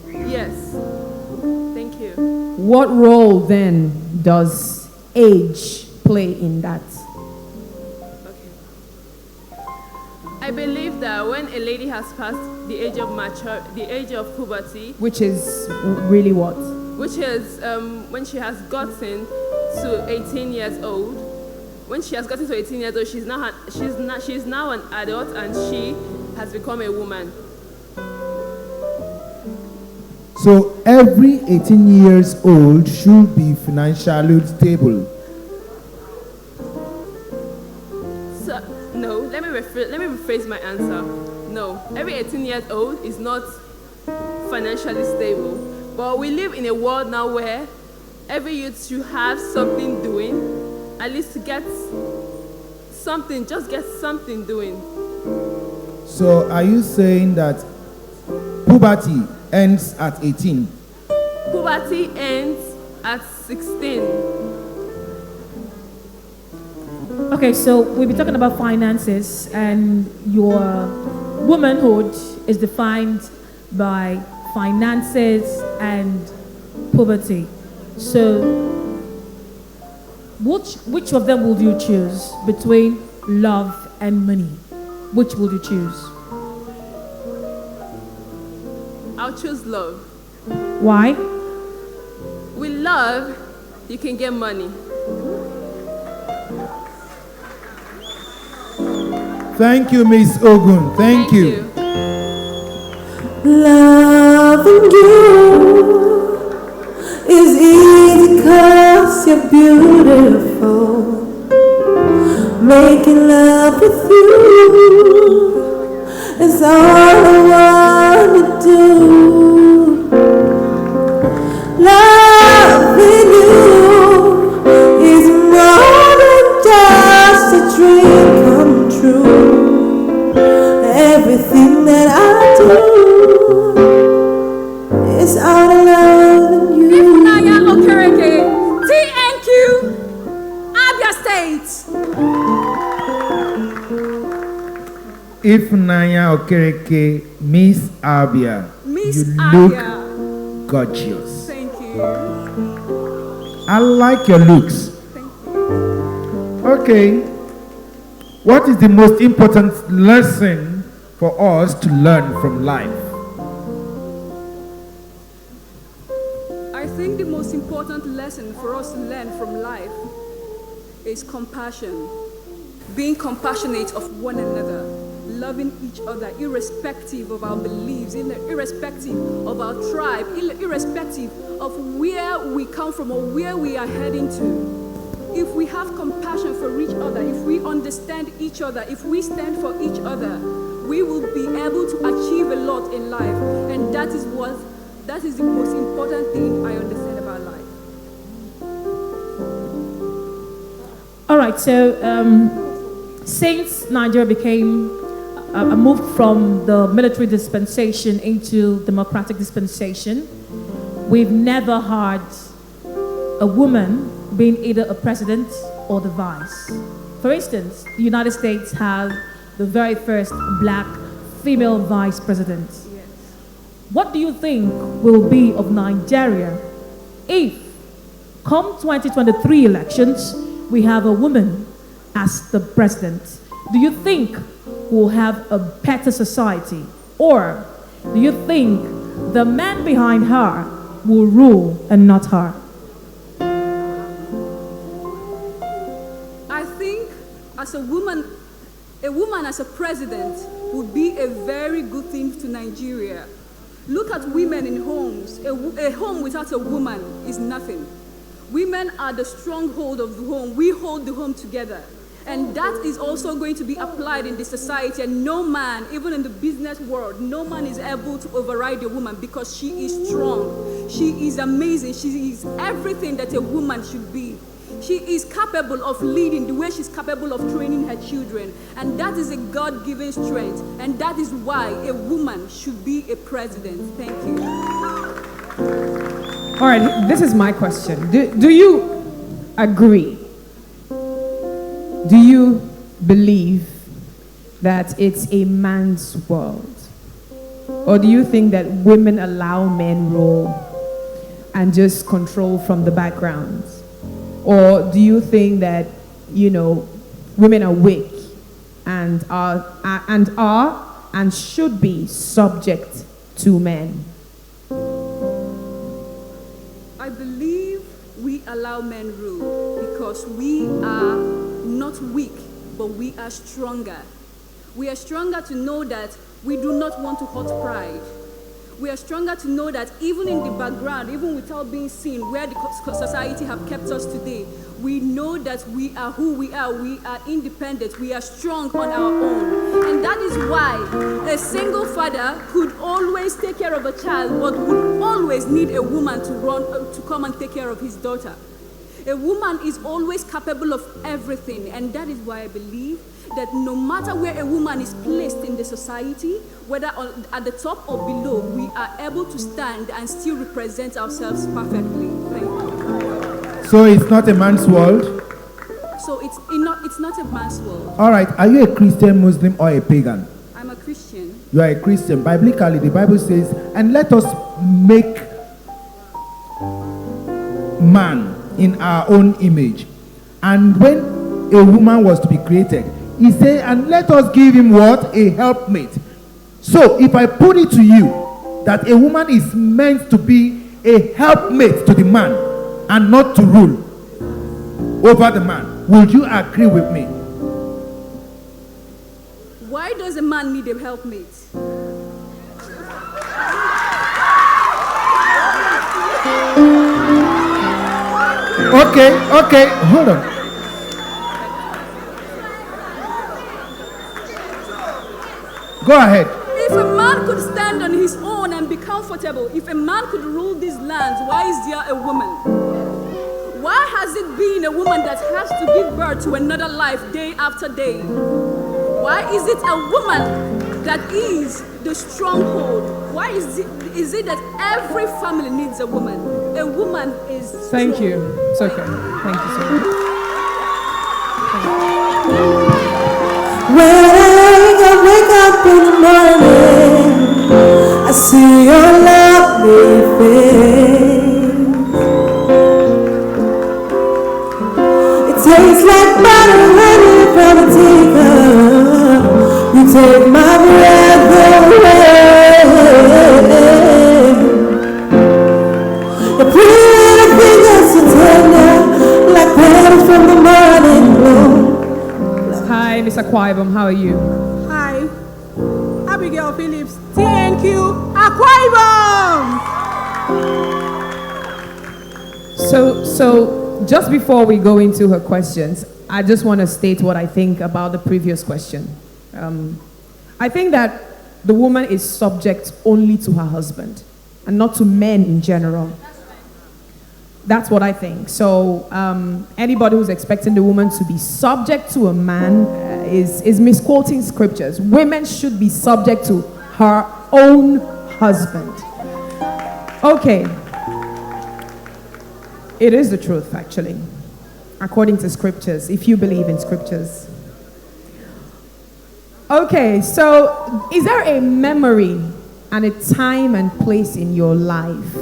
yes. Thank you. What role then does age play in that? Okay. I believe that when a lady has passed the age of puberty, Which is really what? which is when she has gotten to 18 years old. When she has gotten to 18 years old, she's now an adult and she has become a woman. So every 18 years old should be financially stable. So, no, let me rephrase my answer. No, every 18 years old is not financially stable. But we live in a world now where every youth should have something doing, at least to get something, just get something doing. So are you saying that puberty ends at 18? Puberty ends at 16. Okay, so we'll be talking about finances, and your womanhood is defined by finances and puberty. So, which of them would you choose between love and money? Which would you choose? I'll choose love. Why? With love, you can get money. Thank you, Miss Ogun. Thank you. Loving you is easy 'cause you're beautiful. Making love with you is all I want to do. Loving you is more than just a dream come true. Everything that I do is out of love in you. Naya Okereke, TNQ, Abia State. If Naya Okereke, Miss Abia, Miss you Abia. look gorgeous. Thank you. I like your looks. Thank you. Okay. What is the most important lesson for us to learn from life? I think the most important lesson for us to learn from life is compassion. Being compassionate of one another, loving each other irrespective of our beliefs, irrespective of our tribe, irrespective of where we come from or where we are heading to. If we have compassion for each other, if we understand each other, if we stand for each other, we will be able to achieve a lot in life. And that is the most important thing I understand about life. All right, so since Nigeria became moved from the military dispensation into democratic dispensation, we've never had a woman being either a president or the vice. For instance, the United States had the very first black female vice president. What do you think will be of Nigeria if, come 2023 elections, we have a woman as the president? Do you think we'll have a better society? Or do you think the man behind her will rule and not her? I think as a woman as a president would be a very good thing to Nigeria. Look at women in homes. A home without a woman is nothing. Women are the stronghold of the home. We hold the home together. And that is also going to be applied in the society. And no man, even in the business world, no man is able to override a woman because she is strong. She is amazing. She is everything that a woman should be. She is capable of leading the way she's capable of training her children. And that is a God-given strength. And that is why a woman should be a president. Thank you. All right, this is my question. Do you agree? Do you believe that it's a man's world? Or do you think that women allow men rule and just control from the background? Or do you think that, women are weak and are and should be subject to men? I believe we allow men rule because we are not weak, but we are stronger. We are stronger to know that we do not want to hurt pride. We are stronger to know that even in the background, even without being seen, where the society have kept us today, we know that we are who we are. We are independent. We are strong on our own. And that is why a single father could always take care of a child, but would always need a woman to come and take care of his daughter. A woman is always capable of everything, and that is why I believe that no matter where a woman is placed in the society, whether at the top or below, we are able to stand and still represent ourselves perfectly. Thank you. So it's not a man's world? So it's not a man's world. All right, are you a Christian, Muslim, or a pagan? I'm a Christian. You are a Christian. Biblically, the Bible says, and let us make man in our own image. And when a woman was to be created, he said, and let us give him what? A helpmate. So if I put it to you that a woman is meant to be a helpmate to the man and not to rule over the man, would you agree with me? Why does a man need a helpmate? Okay, hold on. Go ahead. If a man could stand on his own and be comfortable, if a man could rule these lands, why is there a woman? Why has it been a woman that has to give birth to another life day after day? Why is it a woman that is the stronghold? Why is it that every family needs a woman? A woman is strong. Thank you. It's okay. Thank you so much. When I wake up in the morning, I see your lovely face. It tastes like butter running from a teacup. You take my breath away. Your pretty little fingers so tender, like petals from the morning glow. Hi, Mr. Kwaibom, how are you? Hi, Abigail Phillips, TNQ, Akwa Ibom. So just before we go into her questions, I just want to state what I think about the previous question. I think that the woman is subject only to her husband and not to men in general. That's what I think. So anybody who's expecting the woman to be subject to a man is misquoting scriptures. Women should be subject to her own husband. Okay. It is the truth, actually. according to scriptures, if you believe in scriptures. Okay, so is there a memory and a time and place in your life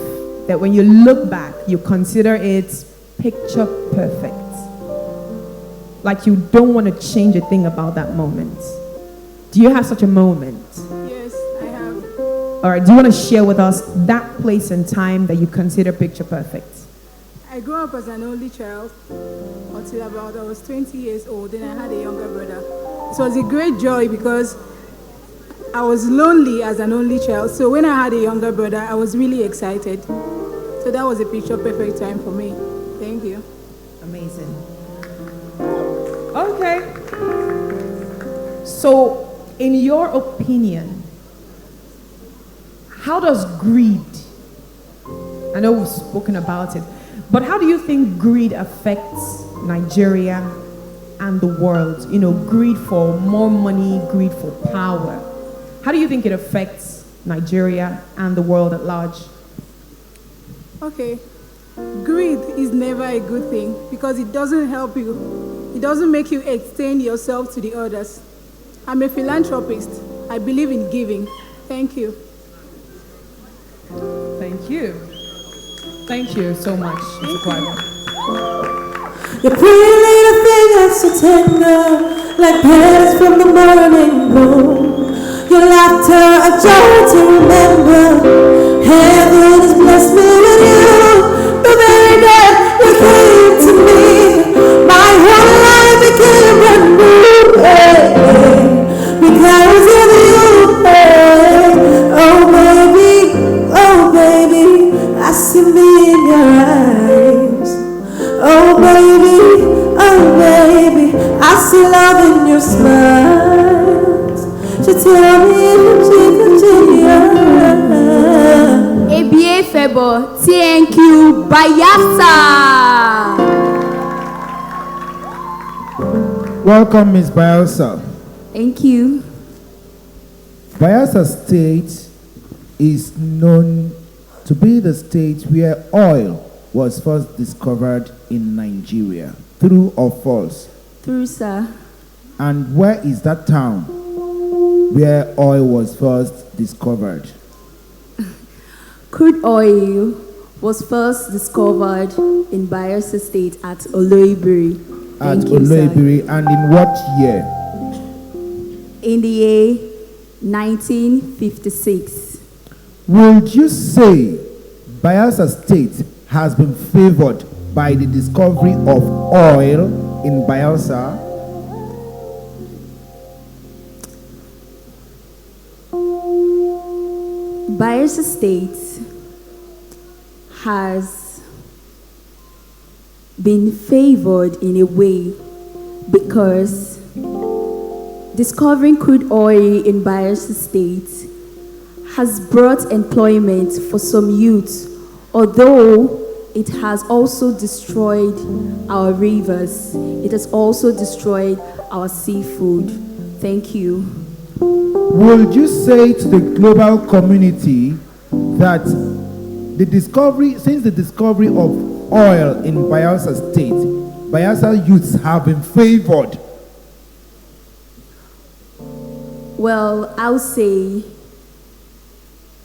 that when you look back, you consider it picture perfect? Like you don't want to change a thing about that moment. Do you have such a moment? Yes, I have. All right, do you want to share with us that place and time that you consider picture perfect? I grew up as an only child until about I was 20 years old, then I had a younger brother. It was a great joy because I was lonely as an only child. So when I had a younger brother, I was really excited. So that was a picture perfect time for me. Thank you. Amazing. Okay. So, in your opinion, how does greed, I know we've spoken about it, but how do you think greed affects Nigeria and the world? You know, greed for more money, greed for power. How do you think it affects Nigeria and the world at large? Okay. Greed is never a good thing because it doesn't help you. It doesn't make you extend yourself to the others. I'm a philanthropist. I believe in giving. Thank you. Thank you. Thank you so much, Mr. Kwame. Your pretty little thing that's so tender, like petals from the morning glow. Your laughter a joy to remember. Heaven has blessed me with you. The very day you came to me, my whole life became brand new. Hey, hey, because of you. Hey. Oh baby, I see me in your eyes. Oh baby, I see love in your smiles. You tell me ABA Febo, thank you, Bayasa. Welcome, Ms. Bayelsa. Thank you. Bayelsa State is known to be the state where oil was first discovered in Nigeria. True or false? True, sir. And where is that town where oil was first discovered? Crude oil was first discovered in Bayelsa State at Oloibiri. At Oloibiri, and in what year? In the year 1956. Would you say Bayelsa State has been favored by the discovery of oil in Bayelsa? Bayelsa State has been favored in a way because discovering crude oil in Bayelsa State has brought employment for some youth, although it has also destroyed our rivers. It has also destroyed our seafood. Thank you. Would you say to the global community that since the discovery of oil in Bayelsa State, Bayelsa youths have been favored? Well, I'll say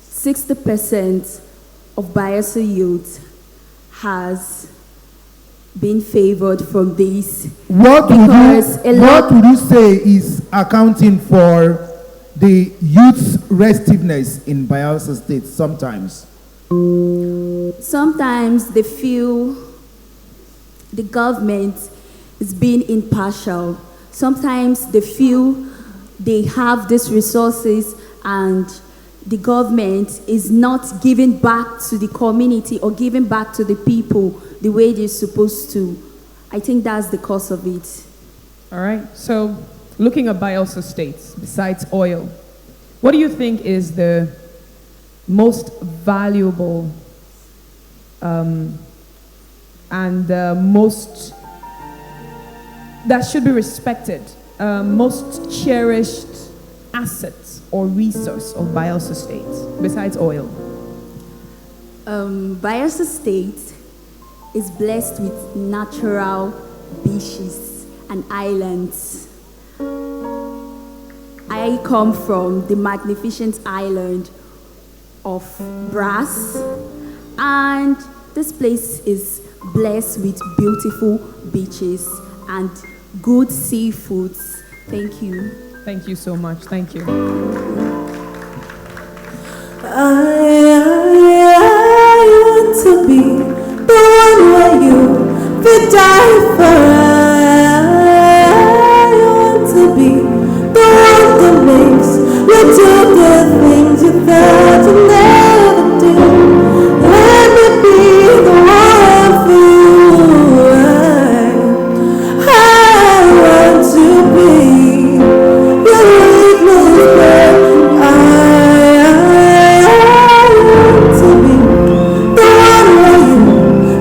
60% of Bayelsa youth has been favored from this. What would you say is accounting for the youth's restiveness in Bayelsa State sometimes? Sometimes they feel the government is being impartial. Sometimes they feel they have these resources and the government is not giving back to the community or giving back to the people the way they're supposed to. I think that's the cause of it. All right, so looking at Bayelsa State, besides oil, what do you think is the most valuable and most that should be respected, most cherished assets or resource of Bayelsa State besides oil? Bayelsa State is blessed with natural beaches, and islands. I come from the magnificent island of Brass, and this place is blessed with beautiful beaches and good seafoods. Thank you. Thank you so much. Thank you. I want to be the one where you could die for. I want to be the one that makes you do the things you thought you never do. Let me be the one for you. I want to be your weakness, but I want to be the one where you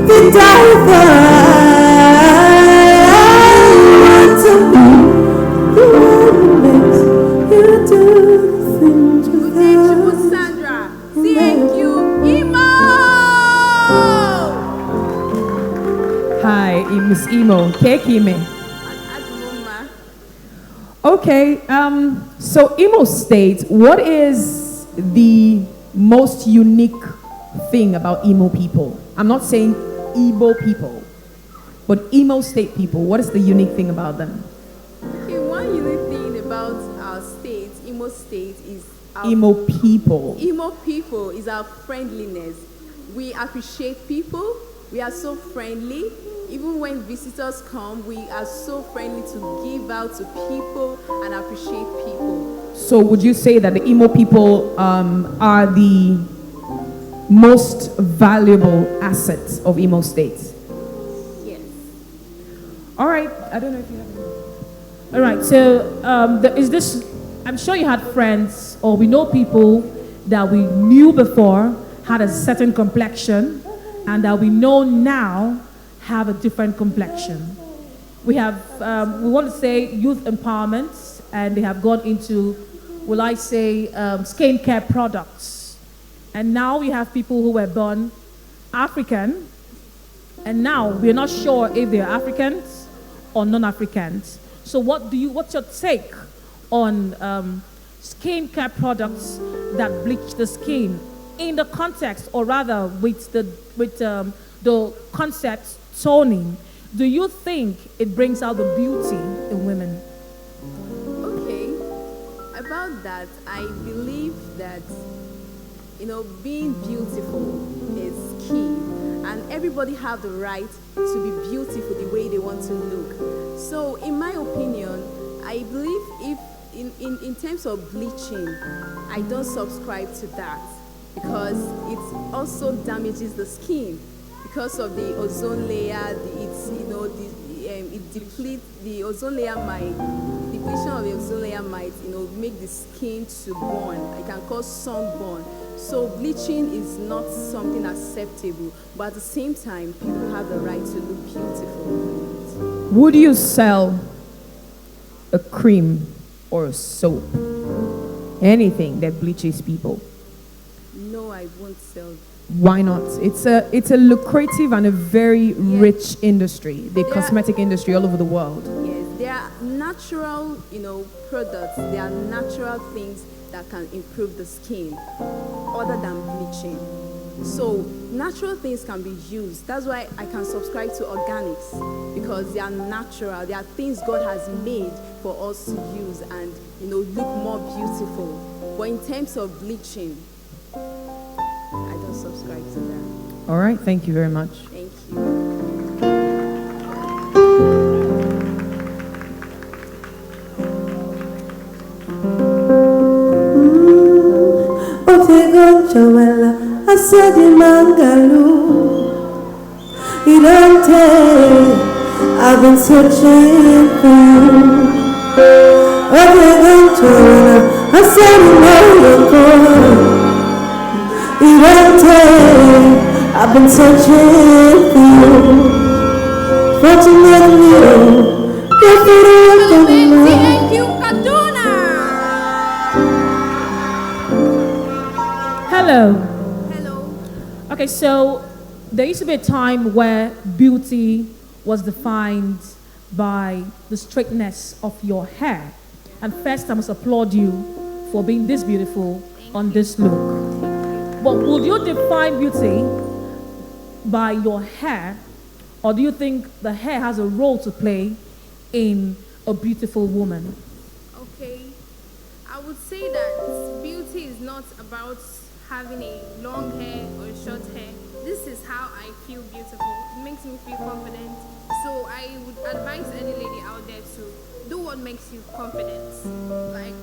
could die for. I want to be the one that makes you do the things you thought. Sandra, thank you, Imo! Hi, Miss Imo. Kekime. Okay, so Imo State, what is the most unique thing about Imo people? I'm not saying Igbo people, but Imo State people, what is the unique thing about them? Okay, one unique thing about our state, Imo State, is our Imo people. Imo people is our friendliness. We appreciate people. We are so friendly. Even when visitors come, we are so friendly to give out to people and appreciate people. So would you say that the Imo people are the most valuable assets of Imo State? Yes. All right, I don't know if you have any. All right, so is this, I'm sure you had friends, or we know people that we knew before had a certain complexion, and that we know now have a different complexion. We have, we want to say youth empowerment, and they have gone into, will I say, skincare products. And now we have people who were born African, and now we're not sure if they're Africans or non-Africans. So what's your take on skincare products that bleach the skin in the context, or rather with the concept toning? Do you think it brings out the beauty in women? Okay, about that, I believe that, being beautiful is key, and everybody have the right to be beautiful the way they want to look. So in my opinion, I believe if in terms of bleaching, I don't subscribe to that, because it also damages the skin because of the ozone layer. It depletes the ozone layer. Depletion of the ozone layer might make the skin to burn. It can cause sunburn. So bleaching is not something acceptable, but at the same time, people have the right to look beautiful. Would you sell a cream or a soap, anything that bleaches people? No, I won't sell. Why not? It's a lucrative and a very rich industry, the cosmetic industry all over the world. Yes, there are natural, products. There are natural things that can improve the skin, other than bleaching. So natural things can be used. That's why I can subscribe to organics, because they are natural. They are things God has made for us to use and look more beautiful. But in terms of bleaching, I don't subscribe to that. All right, thank you very much. Thank you. Joella, I said in Mangalu, you don't take, I've been searching for you. Joella, I said in Mangalu, you don't take, I've been searching for you. Fortunately, you're Thank you, Kaduna. Hello. Hello. Okay, so there used to be a time where beauty was defined by the straightness of your hair. And first, I must applaud you for being this beautiful on this look. But would you define beauty by your hair, or do you think the hair has a role to play in a beautiful woman? Okay, I would say that beauty is not about having a long hair or short hair. This is how I feel beautiful. It makes me feel confident. So I would advise any lady out there to do what makes you confident. Like,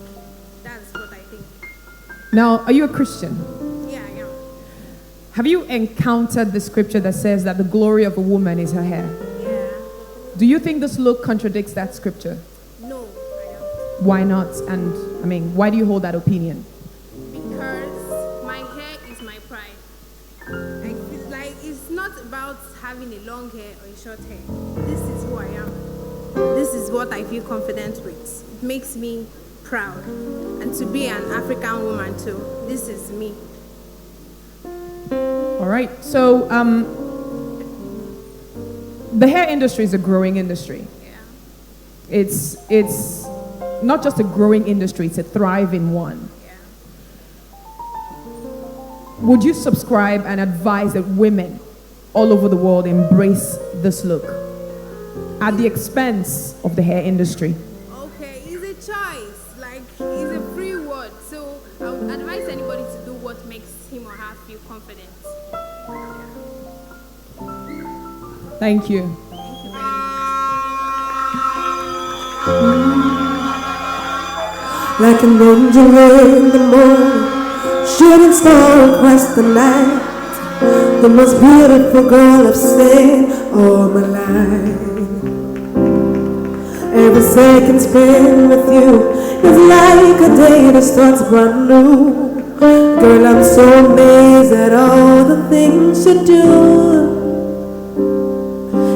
that's what I think. Now, are you a Christian? Yeah, I am. Have you encountered the scripture that says that the glory of a woman is her hair? Yeah. Do you think this look contradicts that scripture? No, I don't. Why not? And I mean, why do you hold that opinion? Because my hair is my pride. I feel like it's not about having a long hair or a short hair. This is who I am. This is what I feel confident with. It makes me proud. And to be an African woman too, this is me. All right. So, the hair industry is a growing industry. Yeah. It's not just a growing industry, it's a thriving one. Yeah. Would you subscribe and advise that women all over the world embrace this look at the expense of the hair industry? Okay, it's a choice. Like, it's a free word. So I would advise anybody to do what makes him or her feel confident. Thank you. Thank you very much. Like an angel in the morning, shooting star across the night, the most beautiful girl I've seen all my life. Every second spent with you is like a day that starts brand new. Girl, I'm so amazed at all the things you do.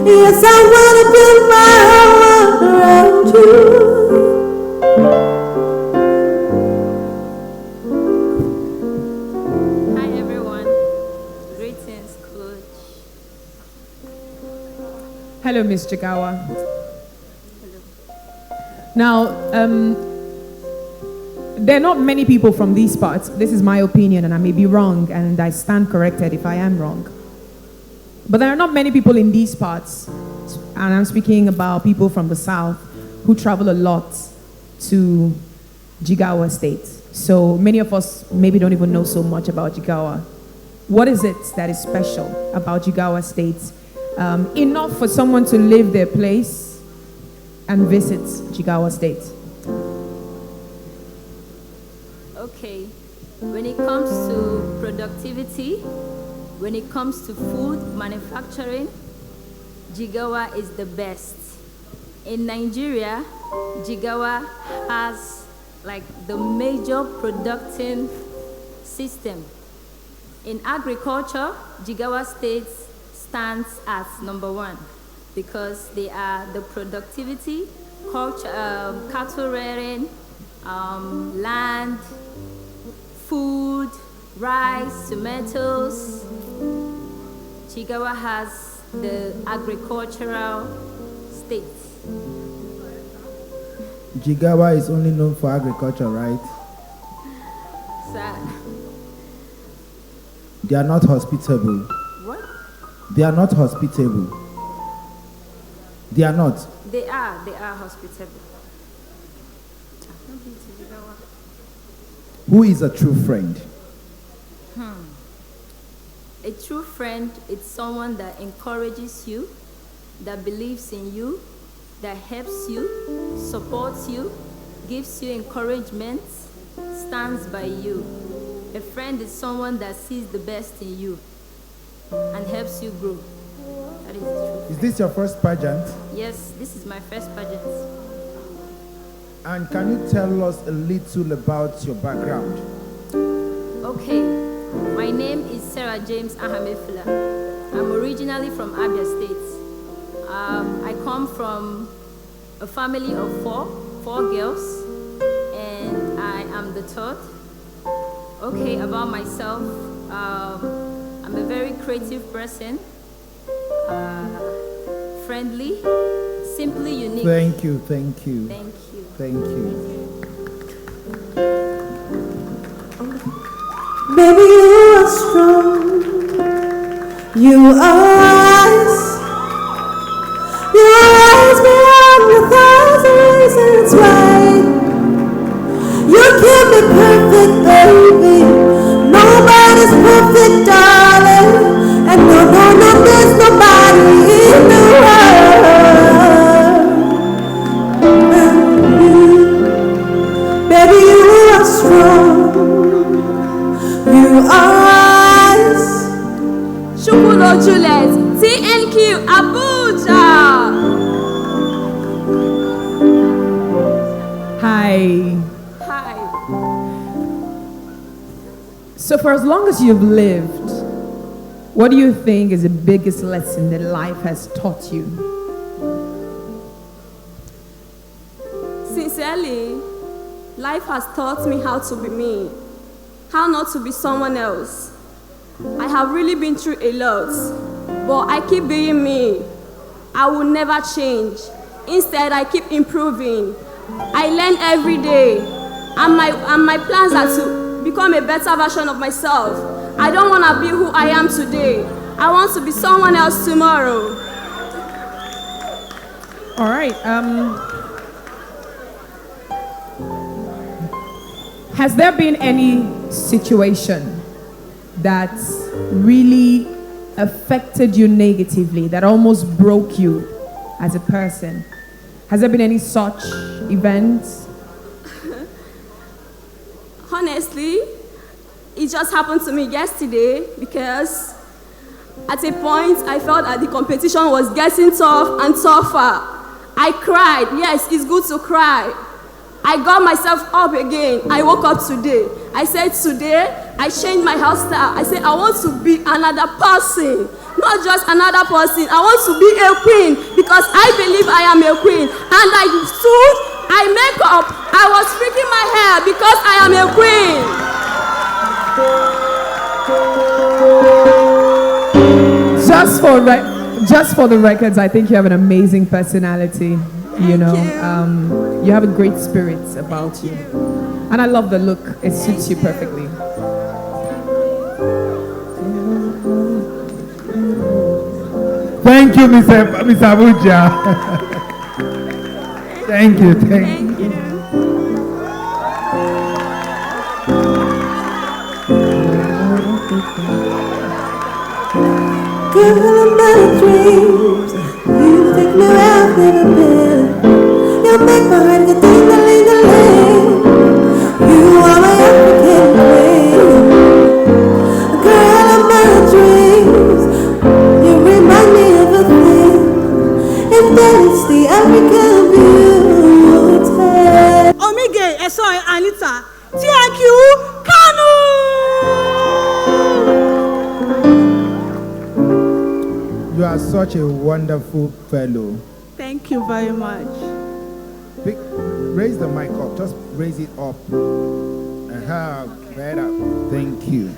Yes, I wanna build my whole world around you. Hi everyone. Greetings, Coach. Hello, Miss Jigawa. Now, there are not many people from these parts. This is my opinion, and I may be wrong, and I stand corrected if I am wrong. But there are not many people in these parts, and I'm speaking about people from the South who travel a lot to Jigawa State. So many of us maybe don't even know so much about Jigawa. What is it that is special about Jigawa State? Enough for someone to leave their place and visit Jigawa State. Okay, when it comes to productivity, when it comes to food manufacturing, Jigawa is the best. In Nigeria, Jigawa has like the major producing system. In agriculture, Jigawa State stands as #1 because they are the productivity, culture, cattle rearing, land, food, rice, tomatoes. Jigawa has the agricultural state. Jigawa is only known for agriculture, right? Sad. They are not hospitable. What? They are not hospitable. They are not. They are hospitable. Who is a true friend? A true friend is someone that encourages you, that believes in you, that helps you, supports you, gives you encouragement, stands by you. A friend is someone that sees the best in you and helps you grow. That is the truth. Is this your first pageant? Yes, this is my first pageant. And can you tell us a little about your background? Okay, my name is Sarah James Ahamefila. I'm originally from Abia State. I come from a family of four girls, and I am the third. Okay, about myself, I'm a very creative person, friendly, simply unique. Thank you, thank you. Thank you. Thank you. Baby, you are strong. You are ice. You rise beyond 1,000 reasons why. You keep me perfect, baby. Nobody's perfect, darling. And no, there's nobody in the world. And you, baby, you are strong. You are ice. Shukulo Juliet, TNQ Abuja. Hi. Hi. So for as long as you've lived, what do you think is the biggest lesson that life has taught you? Sincerely, life has taught me how to be me, how not to be someone else. I have really been through a lot, but I keep being me. I will never change. Instead, I keep improving. I learn every day, and my plans are to become a better version of myself. I don't want to be who I am today. I want to be someone else tomorrow. All right. Has there been any situation that really affected you negatively, that almost broke you as a person? Has there been any such events? Honestly, it just happened to me yesterday because at a point I felt that the competition was getting tough and tougher. I cried. Yes, it's good to cry. I got myself up again. I woke up today. I said today, I changed my hairstyle. I said I want to be another person, not just another person. I want to be a queen because I believe I am a queen. And I stood, I make up, I was freaking my hair because I am a queen. Just for the records, I think you have an amazing personality. You have a great spirit about you, and I love the look. It suits you perfectly. Thank you, Miss Abuja. Thank you. Girl of my dreams, you take me where I've never been. You make my heart go ding-a-ling-a-ling. You are my African queen. Girl of my dreams, you remind me of a thing. If that is the African beauty. Omige, Esoy, Anita, TNQ, Kanu! You are such a wonderful fellow. Thank you very much. Raise the mic up. Just raise it up. Better. Thank you.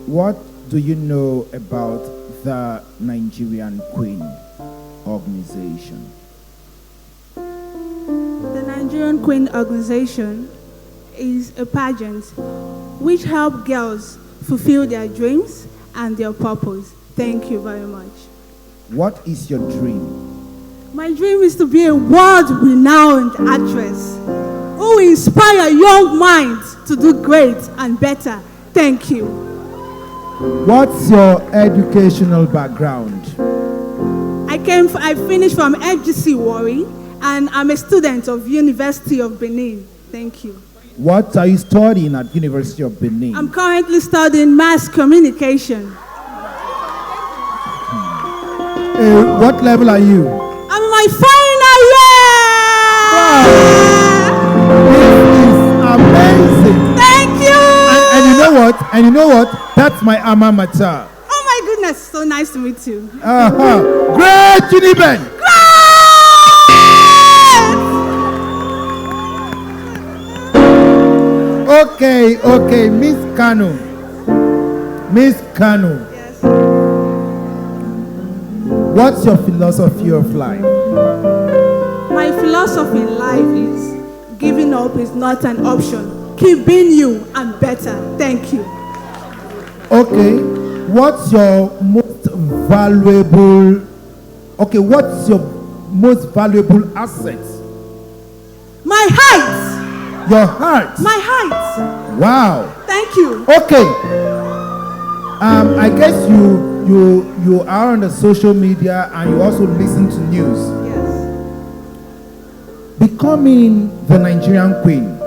What do you know about the Nigerian Queen organization? The Nigerian Queen organization is a pageant which helps girls fulfill their dreams and their purpose. Thank you very much. What is your dream? My dream is to be a world-renowned actress who will inspire young minds to do great and better. Thank you. What's your educational background? I finished from FGC Warri, and I'm a student of University of Benin. Thank you. What are you studying at University of Benin? I'm currently studying mass communication. What level are you? I'm in my final year! Wow. This is amazing. Thank you! And you know what? That's my alma mater. Oh my goodness, so nice to meet you. Great, Juniben! Okay, Miss Kanu. Miss Kanu. Yes. What's your philosophy of life? My philosophy in life is giving up is not an option. Keep being you and better. Thank you. Okay. What's your most valuable asset? My height. Your heart. My height. Wow. Thank you. Okay. I guess you are on the social media and you also listen to news. Yes. Becoming the Nigerian queen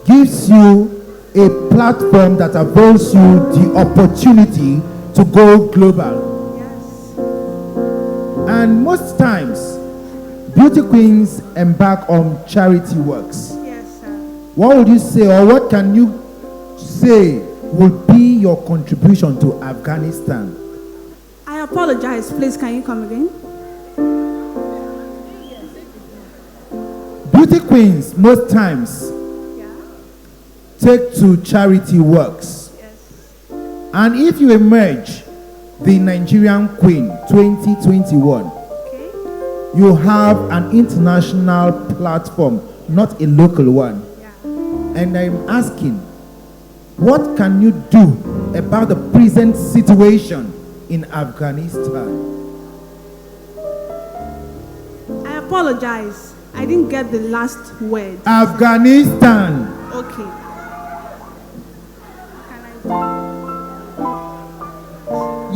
gives you a platform that avails you the opportunity to go global. Yes. And most times, beauty queens embark on charity works. Yes, sir. What would you say, or what can you say would be your contribution to Afghanistan? I apologize. Please, can you come again? Beauty queens, most times, take to charity works. Yes. And if you emerge the Nigerian Queen 2021, you have an international platform, not a local one. And I'm asking, what can you do about the present situation in Afghanistan? I apologize. I didn't get the last word. Afghanistan. Okay.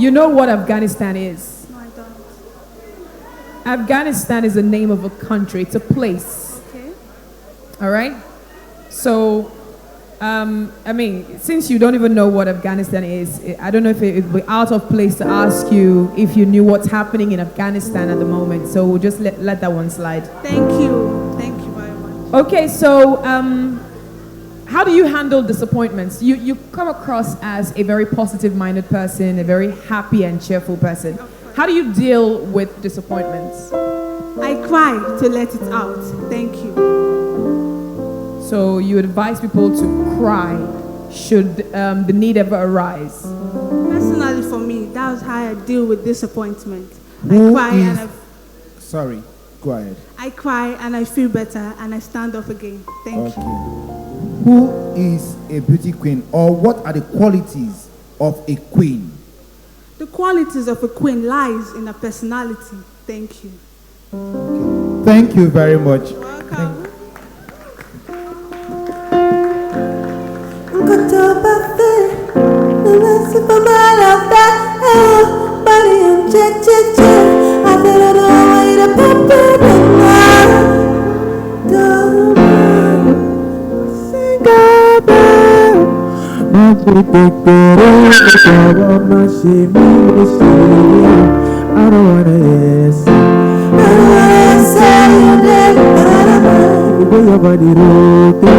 You know what Afghanistan is? No, I don't. Afghanistan is the name of a country. It's a place. Okay. All right? So, I mean, since you don't even know what Afghanistan is, I don't know if it would be out of place to ask you if you knew what's happening in Afghanistan at the moment. So we'll just let that one slide. Thank you. Thank you very much. Okay, so how do you handle disappointments? You come across as a very positive-minded person, a very happy and cheerful person. How do you deal with disappointments? I cry to let it out. Thank you. So you advise people to cry should the need ever arise? Personally, for me, that was how I deal with disappointment. Sorry, go ahead. I cry and I feel better and I stand up again. Thank you. Who is a beauty queen, or what are the qualities of a queen? The qualities of a queen lies in her personality. Thank you. Okay. Thank you very much. Welcome. I don't wanna yes. The way your body rotates,